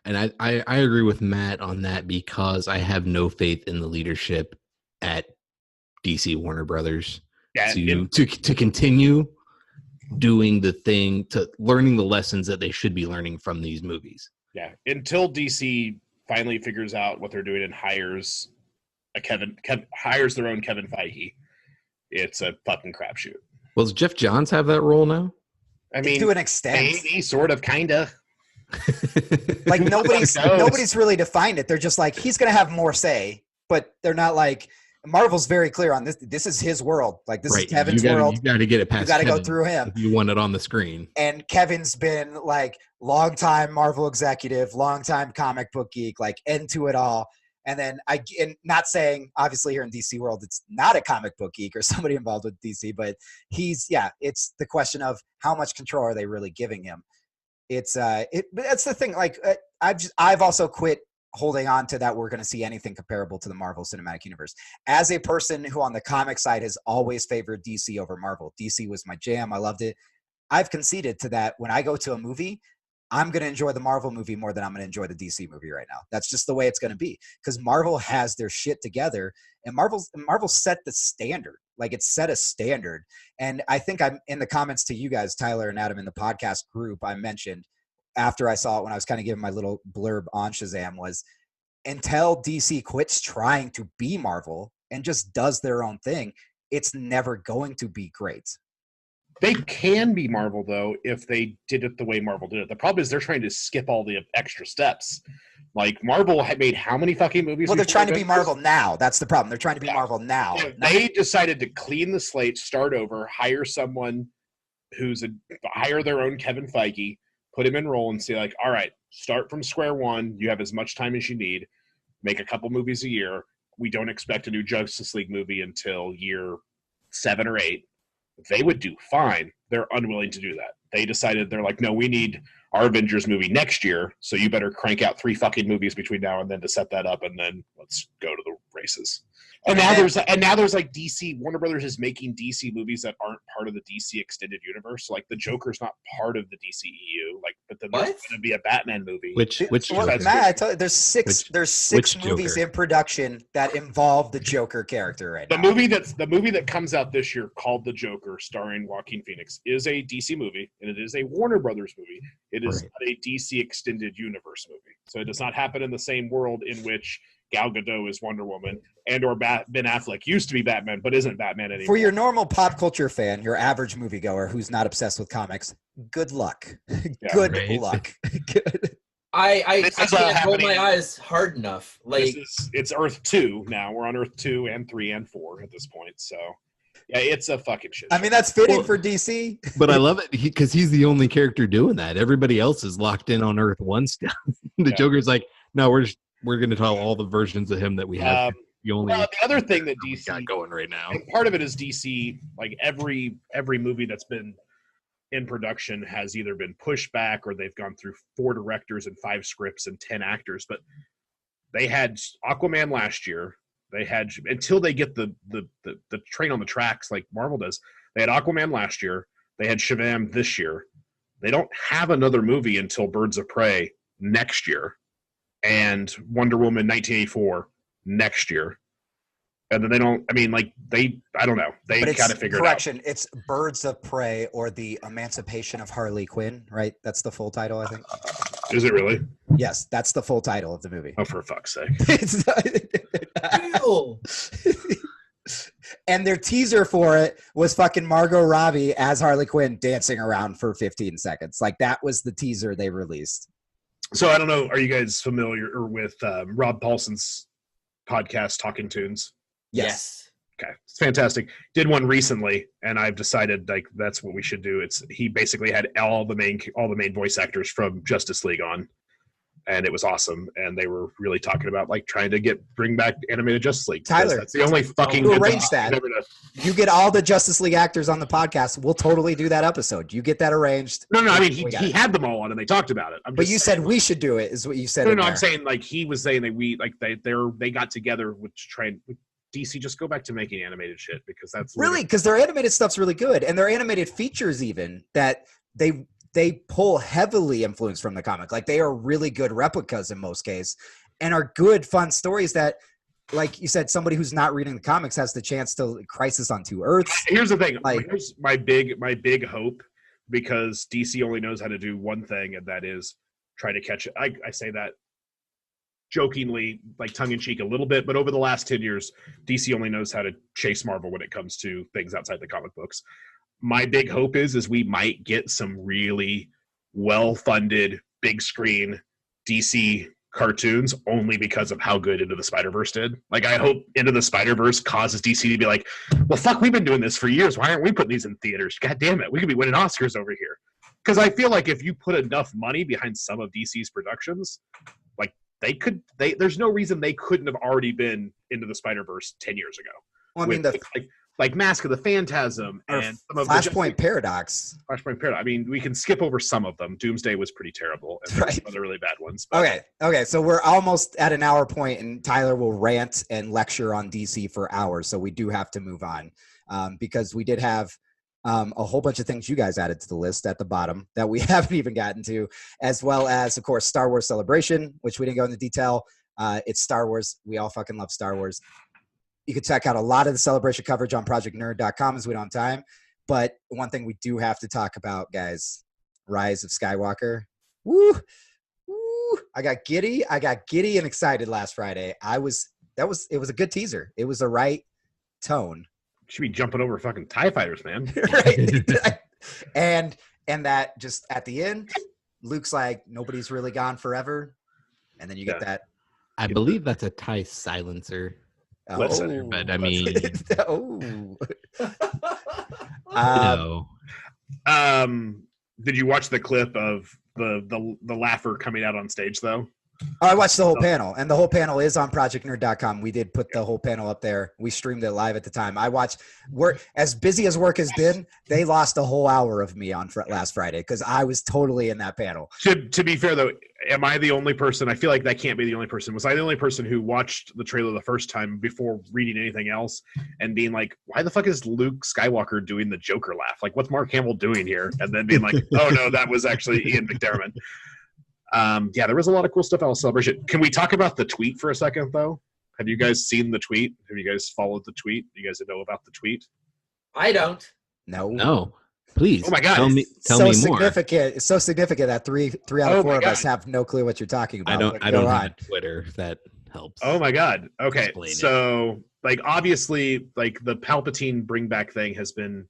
And I agree with Matt on that because I have no faith in the leadership at DC Warner Brothers to continue doing the thing, to learning the lessons that they should be learning from these movies. Yeah. Until DC finally figures out what they're doing and hires hires their own Kevin Feige. It's a fucking crapshoot. Well, does Jeff Johns have that role now? I mean, to an extent, maybe, sort of, kind of. Like nobody's really defined it. They're just like, he's going to have more say, but they're not like, Marvel's very clear on this. This is his world. Like this is Kevin's world. You got to get it past. You got to go through him. If you want it on the screen. And Kevin's been like longtime Marvel executive, longtime comic book geek, like into it all. And then and not saying obviously here in DC world, it's not a comic book geek or somebody involved with DC, but it's the question of how much control are they really giving him? That's the thing. Like I've also quit holding on to that we're going to see anything comparable to the Marvel Cinematic Universe. As a person who on the comic side has always favored DC over Marvel, DC was my jam. I loved it. I've conceded to that. When I go to a movie, I'm going to enjoy the Marvel movie more than I'm going to enjoy the DC movie right now. That's just the way it's going to be because Marvel has their shit together and Marvel set the standard. Like it set a standard. And I think I'm in the comments to you guys, Tyler and Adam in the podcast group, I mentioned after I saw it when I was kind of giving my little blurb on Shazam was until DC quits trying to be Marvel and just does their own thing, it's never going to be great. They can be Marvel, though, if they did it the way Marvel did it. The problem is they're trying to skip all the extra steps. Like, Marvel had made how many fucking movies? Well, they're trying to be Marvel now. That's the problem. They're trying to be Marvel now. Yeah, they decided to clean the slate, start over, hire someone hire their own Kevin Feige, put him in role and say, like, all right, start from square one. You have as much time as you need. Make a couple movies a year. We don't expect a new Justice League movie until year 7 or 8. They would do fine. They're unwilling to do that. They decided, they're like, no, we need our Avengers movie next year, so you better crank out 3 fucking movies between now and then to set that up, and then let's go to the races. And now there's like DC, Warner Brothers is making DC movies that aren't part of the DC extended universe. Like the Joker's not part of the DCEU. Like, but then there's going to be a Batman movie. Which Matt, I tell you, there's six movies in production that involve the Joker character right now. The movie that comes out this year called The Joker, starring Joaquin Phoenix, is a DC movie, and it is a Warner Brothers movie. It is not a DC extended universe movie. So it does not happen in the same world in which Gal Gadot is Wonder Woman, and/or Ben Affleck used to be Batman, but isn't Batman anymore. For your normal pop culture fan, your average moviegoer who's not obsessed with comics, good luck. Good luck. I can't roll my eyes hard enough. Like it's Earth 2 now. We're on Earth 2 and 3 and 4 at this point. So yeah, it's a fucking shit. I mean, that's fitting for DC. But I love it because he's the only character doing that. Everybody else is locked in on Earth 1 still. The Joker's like, no, we're going to tell all the versions of him that we have. The other thing that DC got going right now, part of it is DC. Like every movie that's been in production has either been pushed back or they've gone through 4 directors and 5 scripts and 10 actors. But they had Aquaman last year. They had, until they get the train on the tracks like Marvel does. They had Aquaman last year. They had Shazam this year. they don't have another movie until Birds of Prey next year, and Wonder Woman 1984 next year. And then they don't, I mean, like, I don't know. They kind of figure it out. Correction, it's Birds of Prey or the Emancipation of Harley Quinn, right? That's the full title, I think. Is it really? Yes, that's the full title of the movie. Oh, for fuck's sake. And their teaser for it was fucking Margot Robbie as Harley Quinn dancing around for 15 seconds. Like, that was the teaser they released. So I don't know, are you guys familiar with Rob Paulson's podcast, Talking Tunes? Yes. Okay, it's fantastic. Did one recently, and I've decided like that's what we should do. He basically had all the main voice actors from Justice League on, and it was awesome. And they were really talking about like trying to bring back animated Justice League. Tyler, that's the only fucking you arrange that. You get all the Justice League actors on the podcast. We'll totally do that episode. You get that arranged. No. I mean, he had them all on, and they talked about it. But you said we should do it. Is what you said. No. I'm saying like he was saying that they got together with trying. DC, just go back to making animated shit because that's really because their animated stuff's really good, and their animated features even that they pull heavily influence from the comic. Like they are really good replicas in most cases, and are good fun stories that, like you said, somebody who's not reading the comics has the chance to Crisis on Two Earths. Here's the thing. Like, here's my big hope, because DC only knows how to do one thing, and that is try to catch it. I say that jokingly, like tongue-in-cheek a little bit, but over the last 10 years, DC only knows how to chase Marvel when it comes to things outside the comic books. My big hope is we might get some really well-funded, big-screen DC cartoons only because of how good Into the Spider-Verse did. Like, I hope Into the Spider-Verse causes DC to be like, well, fuck, we've been doing this for years. Why aren't we putting these in theaters? God damn it. We could be winning Oscars over here. Because I feel like if you put enough money behind some of DC's productions, like, there's no reason they couldn't have already been Into the Spider-Verse 10 years ago. Well, I mean, like Mask of the Phantasm and some of Flashpoint Paradox. Flashpoint Paradox. I mean, we can skip over some of them. Doomsday was pretty terrible, and there's some other really bad ones. But. Okay. So we're almost at an hour point, and Tyler will rant and lecture on DC for hours. So we do have to move on because we did have a whole bunch of things you guys added to the list at the bottom that we haven't even gotten to, as well as, of course, Star Wars Celebration, which we didn't go into detail. It's Star Wars. We all fucking love Star Wars. You can check out a lot of the Celebration coverage on projectnerd.com as we don't have time. But one thing we do have to talk about, guys, Rise of Skywalker. Woo! I got giddy and excited last Friday. It was a good teaser. It was the right tone. Should be jumping over fucking TIE fighters, man. Right. and that just at the end, Luke's like, nobody's really gone forever. And then you get that. I believe that's a TIE silencer. Listen, but I mean, did you watch the clip of the laugher coming out on stage though? I watched the whole panel, and the whole panel is on projectnerd.com. We did put the whole panel up there. We streamed it live at the time. I watched work. As busy as work has been, they lost a whole hour of me on last Friday because I was totally in that panel. To be fair, though, am I the only person? I feel like that can't be the only person. Was I the only person who watched the trailer the first time before reading anything else and being like, why the fuck is Luke Skywalker doing the Joker laugh? Like, what's Mark Hamill doing here? And then being like, oh, no, that was actually Ian McDiarmid. There was a lot of cool stuff out of Celebration. Can we talk about the tweet for a second, though? Have you guys seen the tweet? Have you guys followed the tweet? Do you guys know about the tweet? I don't. No. Please. Oh my God! Tell me more. It's so significant that three out of 4 of us have no clue what you're talking about. I don't have Twitter. If that helps. Oh my God! Okay, so like obviously, like the Palpatine bring back thing has been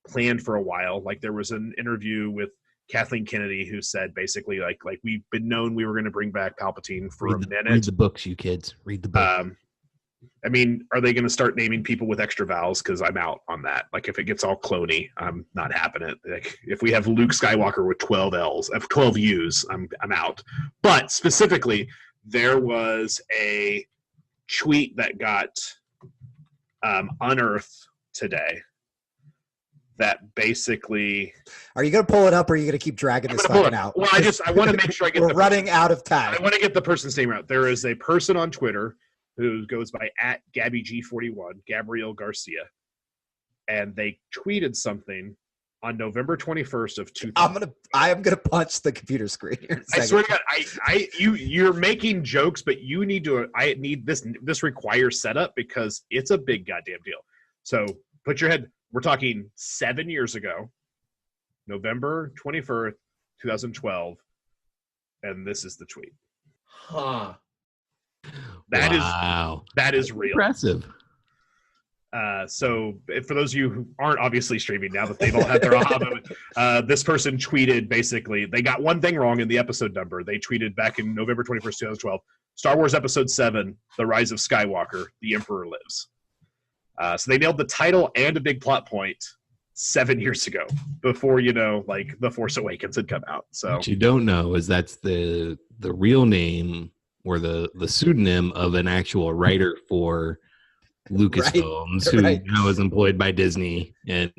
planned for a while. Like there was an interview with Kathleen Kennedy who said basically like we've been known we were going to bring back Palpatine for a minute. Read the books, you kids. Read the book. I mean, are they going to start naming people with extra vowels? Because I'm out on that. Like, if it gets all cloney, I'm not having it. Like, if we have Luke Skywalker with 12 L's, 12 U's, I'm out. But specifically, there was a tweet that got unearthed today that basically. Are you going to pull it up, or are you going to keep dragging this fucking out? Well, I want to make sure I get. We're running out of time. I want to get the person's name out. There is a person on Twitter who goes by @GabbyG41, Gabrielle Garcia, and they tweeted something on November 21st of 2000. I am gonna punch the computer screen here in a I second. swear to God, you're making jokes, but you need to. I need this. This requires setup because it's a big goddamn deal. So put your head. We're talking 7 years ago, November 21st, 2012, and this is the tweet. Huh. That is real. Impressive. So for those of you who aren't obviously streaming now that they've all had their aha moment, this person tweeted basically, they got one thing wrong in the episode number. They tweeted back in November 21st, 2012, Star Wars Episode 7, The Rise of Skywalker, The Emperor Lives. So they nailed the title and a big plot point 7 years ago before, like The Force Awakens had come out. So what you don't know is that's the real name or the pseudonym of an actual writer for Lucasfilms, who now is employed by Disney, and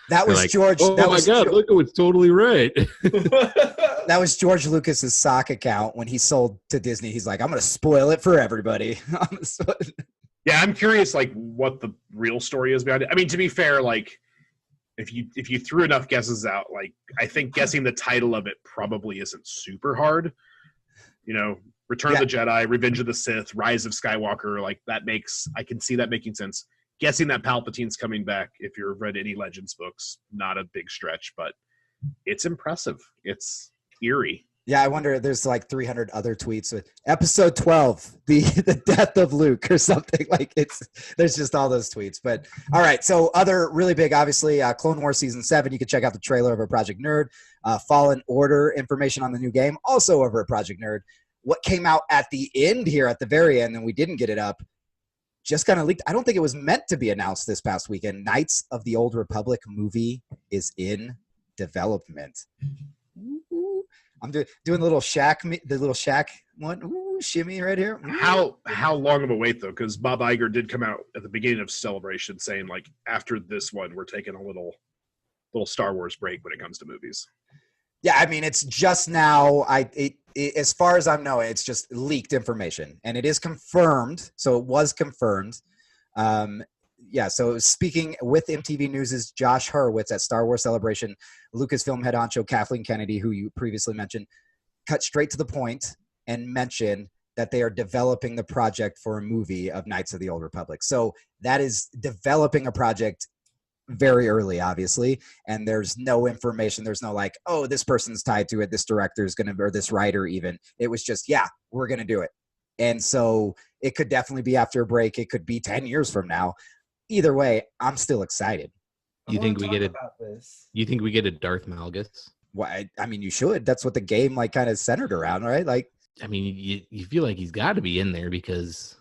that was like, George. Oh that my was God! Look, it's totally right. That was George Lucas's sock account when he sold to Disney. He's like, I'm going to spoil it for everybody. Yeah, I'm curious, like, what the real story is behind it. I mean, to be fair, like, if you threw enough guesses out, like, I think guessing the title of it probably isn't super hard. Return of the Jedi, Revenge of the Sith, Rise of Skywalker, like I can see that making sense. Guessing that Palpatine's coming back, if you've read any Legends books, not a big stretch, but it's impressive. It's eerie. Yeah, I wonder, there's like 300 other tweets with episode 12, the death of Luke or something. Like there's just all those tweets. But all right, so other really big, obviously, Clone Wars Season 7, you can check out the trailer over at Project Nerd. Fallen Order information on the new game, also over at Project Nerd. What came out at the end here, at the very end, and we didn't get it up, just kind of leaked. I don't think it was meant to be announced this past weekend. Knights of the Old Republic movie is in development. Ooh. I'm doing the little Shaq one. Ooh, shimmy right here. Ooh. How long of a wait, though? Because Bob Iger did come out at the beginning of Celebration saying, like, after this one, we're taking a little Star Wars break when it comes to movies. Yeah, I mean, it's just now. As far as I'm knowing, it's just leaked information, and it is confirmed. So it was confirmed. So speaking with MTV News' Josh Hurwitz at Star Wars Celebration, Lucasfilm head honcho Kathleen Kennedy, who you previously mentioned, cut straight to the point and mentioned that they are developing the project for a movie of Knights of the Old Republic. So that is developing a project very early, obviously, and there's no information. There's no like, oh, this person's tied to it, this director is going to, or this writer even. It was just, yeah, we're going to do it. And so it could definitely be after a break. It could be 10 years from now. Either way, I'm still excited. You think we get a Darth Malgus? Well, I mean, you should. That's what the game like kind of centered around, right? Like, I mean, you feel like he's got to be in there because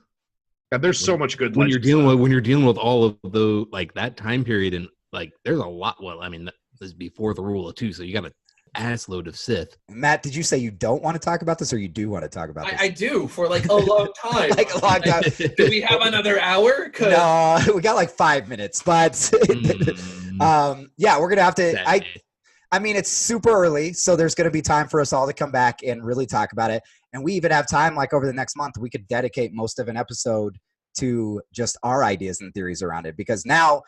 there's so much good. When you're dealing with all of the like that time period, and like there's a lot. Well, I mean, this is before the rule of two, so you got an ass load of Sith. Matt, did you say you don't want to talk about this, or you do want to talk about this? I do for like a long time. Like a long time. Do we have another hour? No, we got like 5 minutes, but yeah, we're gonna have to. I mean, it's super early, so there's going to be time for us all to come back and really talk about it. And we even have time, like over the next month, we could dedicate most of an episode to just our ideas and theories around it. Because now,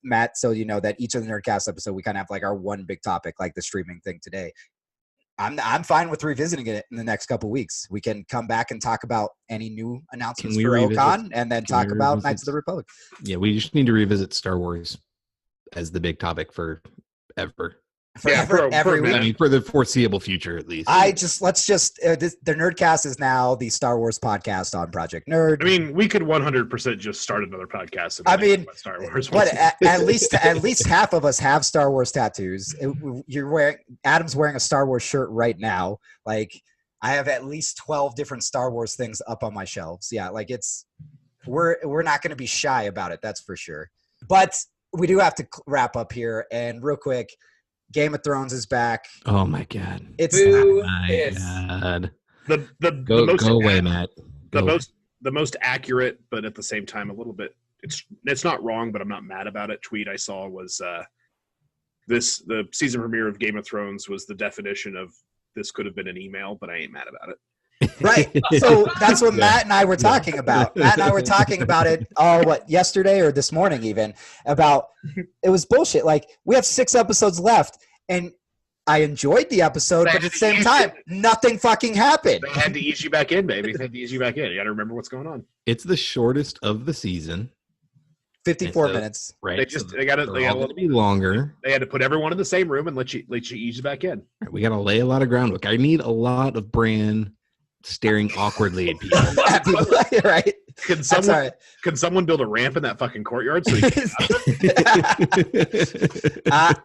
Matt, so you know that each of the Nerdcast episode, we kind of have like our one big topic, like the streaming thing today. I'm fine with revisiting it in the next couple weeks. We can come back and talk about any new announcements for OCon, and then talk about Knights of the Republic. Yeah, we just need to revisit Star Wars as the big topic for ever. Every week. I mean, for the foreseeable future, at least. The Nerdcast is now the Star Wars podcast on Project Nerd. I mean, we could 100% just start another podcast. Star Wars. But at least half of us have Star Wars tattoos. Adam's wearing a Star Wars shirt right now. Like, I have at least 12 different Star Wars things up on my shelves. Yeah, like we're not going to be shy about it. That's for sure. But we do have to wrap up here, and real quick. Game of Thrones is back. Oh my God! God. Go away, Matt. The most accurate, but at the same time a little bit. It's not wrong, but I'm not mad about it. Tweet I saw was the season premiere of Game of Thrones was the definition of this could have been an email, but I ain't mad about it. Right. So that's what Matt and I were talking about. Matt and I were talking about it yesterday or this morning even, about it was bullshit. Like, we have 6 episodes left, and I enjoyed the episode, but at the same time, nothing fucking happened. They had to ease you back in, baby. They had to ease you back in. You got to remember what's going on. It's the shortest of the season. 54 minutes. Right. They got to be longer. They had to put everyone in the same room and let you ease back in. Right, we got to lay a lot of groundwork. I need a lot of Bran staring awkwardly at people. Right. Can someone build a ramp in that fucking courtyard? So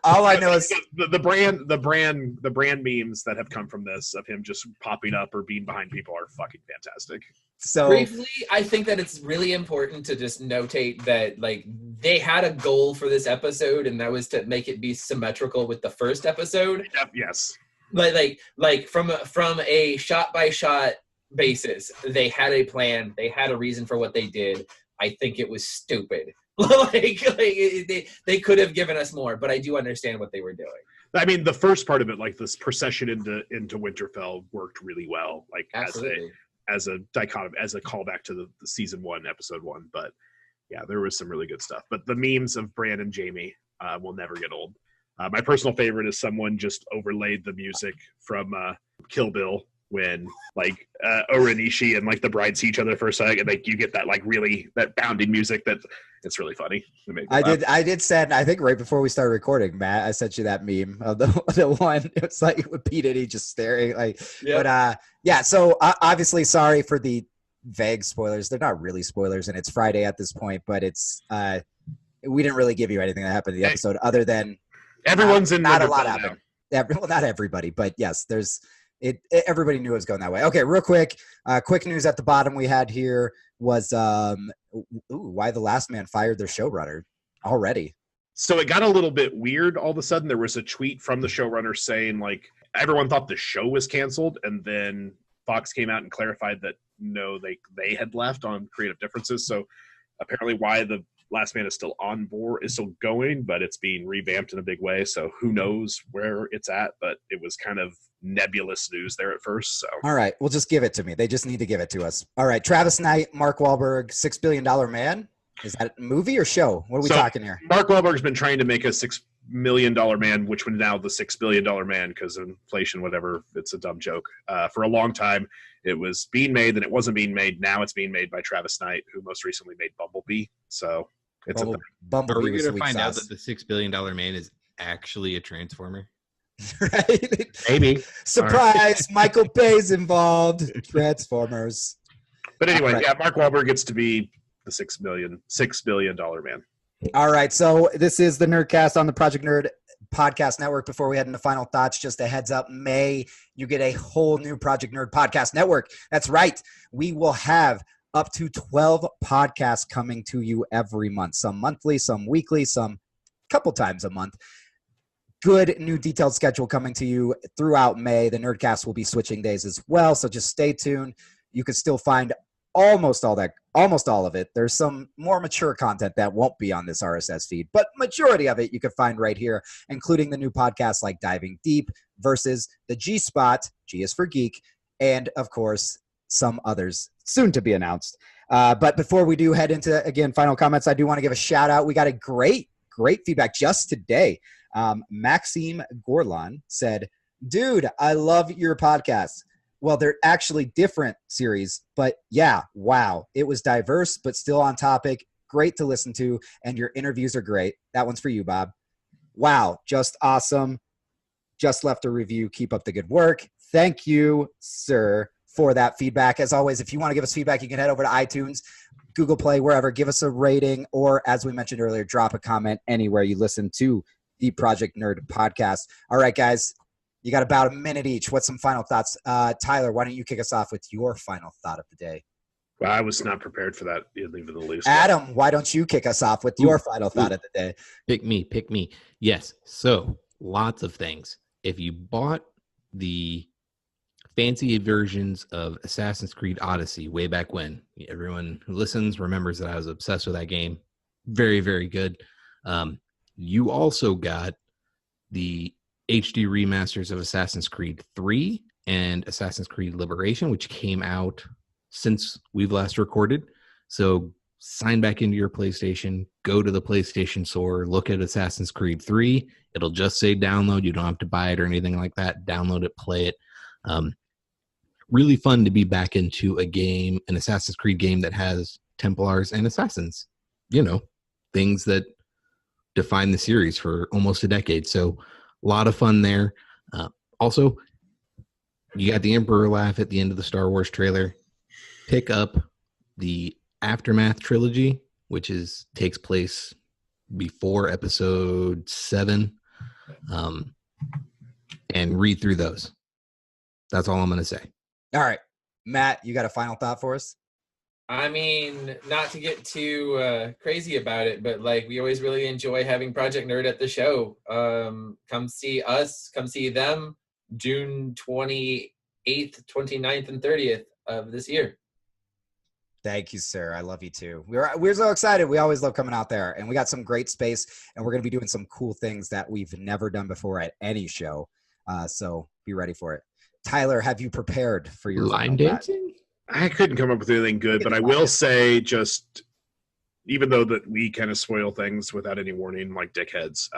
all I know is the brand memes that have come from this, of him just popping up or being behind people, are fucking fantastic. So briefly, I think that it's really important to just notate that, like, they had a goal for this episode, and that was to make it be symmetrical with the first episode. Yes. Like from a shot by shot basis, they had a plan. They had a reason for what they did. I think it was stupid. They could have given us more, but I do understand what they were doing. I mean, the first part of it, like this procession into Winterfell, worked really well. Like, absolutely, as a dichotomy, as a callback to the season 1, episode 1. But yeah, there was some really good stuff. But the memes of Bran and Jaime will never get old. My personal favorite is someone just overlaid the music from Kill Bill, when like Ora and Ishii and like the bride see each other for a second, and like you get that like really that bounding music. That it's really funny. I did send, I think right before we started recording, Matt, I sent you that meme of the one. It's like with P. Diddy just staring like. Yep. But yeah. So obviously, sorry for the vague spoilers. They're not really spoilers, and it's Friday at this point. But it's we didn't really give you anything that happened in the episode other than everyone's in. Not a lot happened. Well, not everybody, but yes, there's. Everybody knew it was going that way. Okay, real quick. Quick news at the bottom we had here was why the Last Man fired their showrunner already. So it got a little bit weird all of a sudden. There was a tweet from the showrunner saying, like, everyone thought the show was canceled, and then Fox came out and clarified that no, they had left on creative differences. So apparently why the Last Man is still on board, is still going, but it's being revamped in a big way. So who knows where it's at, but it was kind of nebulous news there at first. So all right, well, just give it to me. They just need to give it to us. All right, Travis Knight, Mark Wahlberg, $6 Billion Man. Is that a movie or show? What are we talking here? Mark Wahlberg's been trying to make a $6 million man, which was now the $6 billion man because of inflation, whatever. It's a dumb joke. For a long time, it was being made, then it wasn't being made. Now it's being made by Travis Knight, who most recently made Bumblebee. So it's Bumblebee. Are we going to find out that the $6 billion man is actually a Transformer? Right? Maybe. Surprise! Right. Michael Bay's involved. Transformers. But anyway, yeah, Mark Wahlberg gets to be the $6 billion man. All right, so this is the Nerdcast on the Project Nerd Podcast Network. Before we head into final thoughts, just a heads up, May, you get a whole new Project Nerd Podcast Network. That's right. We will have up to 12 podcasts coming to you every month, some monthly, some weekly, some couple times a month. Good new detailed schedule coming to you throughout May. The Nerdcast will be switching days as well, so just stay tuned. You can still find almost all of it. There's some more mature content that won't be on this RSS feed, but majority of it you can find right here, including the new podcasts like Diving Deep versus the G Spot, G is for Geek, and of course some others soon to be announced. But before we do head into, again, final comments, I do want to give a shout out. We got a great feedback just today. Maxime Gorlan said, "Dude, I love your podcast. Well, they're actually different series, but yeah, wow. It was diverse, but still on topic. Great to listen to, and your interviews are great." That one's for you, Bob. Wow, just awesome. Just left a review. Keep up the good work. Thank you, sir, for that feedback. As always, if you want to give us feedback, you can head over to iTunes, Google Play, wherever. Give us a rating, or as we mentioned earlier, drop a comment anywhere you listen to the Project Nerd podcast. All right, guys. You got about a minute each. What's some final thoughts? Tyler, why don't you kick us off with your final thought of the day? Well, I was not prepared for that. You're leaving the loose. Adam, why don't you kick us off with your final thought of the day? Pick me. Yes. So lots of things. If you bought the fancy versions of Assassin's Creed Odyssey way back when, everyone who listens remembers that I was obsessed with that game. Very, very good. You also got the HD remasters of Assassin's Creed 3 and Assassin's Creed Liberation, which came out since we've last recorded. So sign back into your PlayStation, go to the PlayStation Store, look at Assassin's Creed 3. It'll just say download. You don't have to buy it or anything like that. Download it, play it. Really fun to be back into a game, an Assassin's Creed game that has Templars and Assassins. You know, things that define the series for almost a decade. So a lot of fun there. Also, you got the Emperor laugh at the end of the Star Wars trailer. Pick up the Aftermath trilogy, which takes place before episode 7, and read through those. That's all I'm going to say. All right. Matt, you got a final thought for us? I mean, not to get too crazy about it, but like we always really enjoy having Project Nerd at the show. Come see us, come see them June 28th, 29th, and 30th of this year. Thank you, sir. I love you too. We're so excited. We always love coming out there, and we got some great space, and we're going to be doing some cool things that we've never done before at any show. So be ready for it. Tyler, have you prepared for your line dancing? I couldn't come up with anything good, but I will say, just even though that we kind of spoil things without any warning, like dickheads,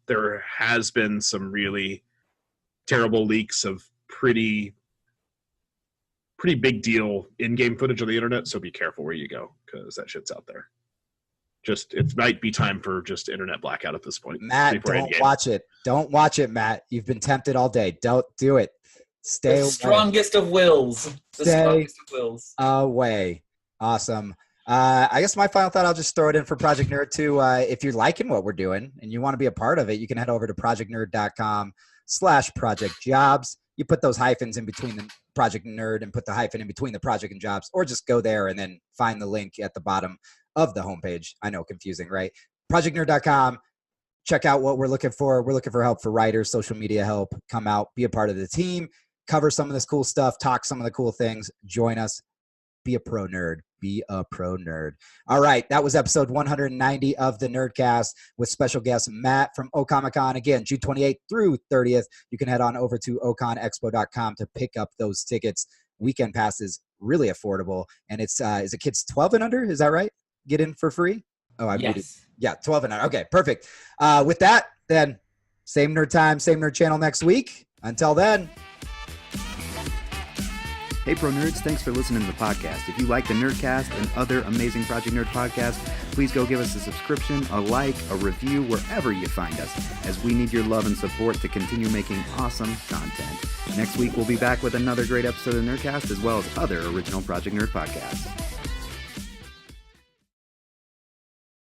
there has been some really terrible leaks of pretty big deal in-game footage on the internet. So be careful where you go, because that shit's out there. Just, it might be time for just internet blackout at this point. Matt, don't watch it. Don't watch it, Matt. You've been tempted all day. Don't do it. Stay the away. Strongest of wills. The strongest of wills. Away. Awesome. I guess my final thought, I'll just throw it in for Project Nerd too. If you're liking what we're doing and you want to be a part of it, you can head over to projectnerd.com/projectjobs. You put those hyphens in between the Project Nerd and put the hyphen in between the project and jobs, or just go there and then find the link at the bottom of the homepage. I know, confusing, right? Projectnerd.com. Check out what we're looking for. We're looking for help for writers, social media help. Come out, be a part of the team, cover some of this cool stuff, talk some of the cool things. Join us. Be a pro nerd. Be a pro nerd. All right. That was episode 190 of the Nerdcast with special guest Matt from Comicon. Again, June 28th through 30th. You can head on over to oconexpo.com to pick up those tickets. Weekend passes, really affordable. And it's, is it kids 12 and under? Is that right? Get in for free? Oh, I muted. Yeah, 12 and under. Okay, perfect. With that, then, same nerd time, same nerd channel next week. Until then. Hey, Pro Nerds, thanks for listening to the podcast. If you like the Nerdcast and other amazing Project Nerd podcasts, please go give us a subscription, a like, a review, wherever you find us, as we need your love and support to continue making awesome content. Next week, we'll be back with another great episode of Nerdcast, as well as other original Project Nerd podcasts.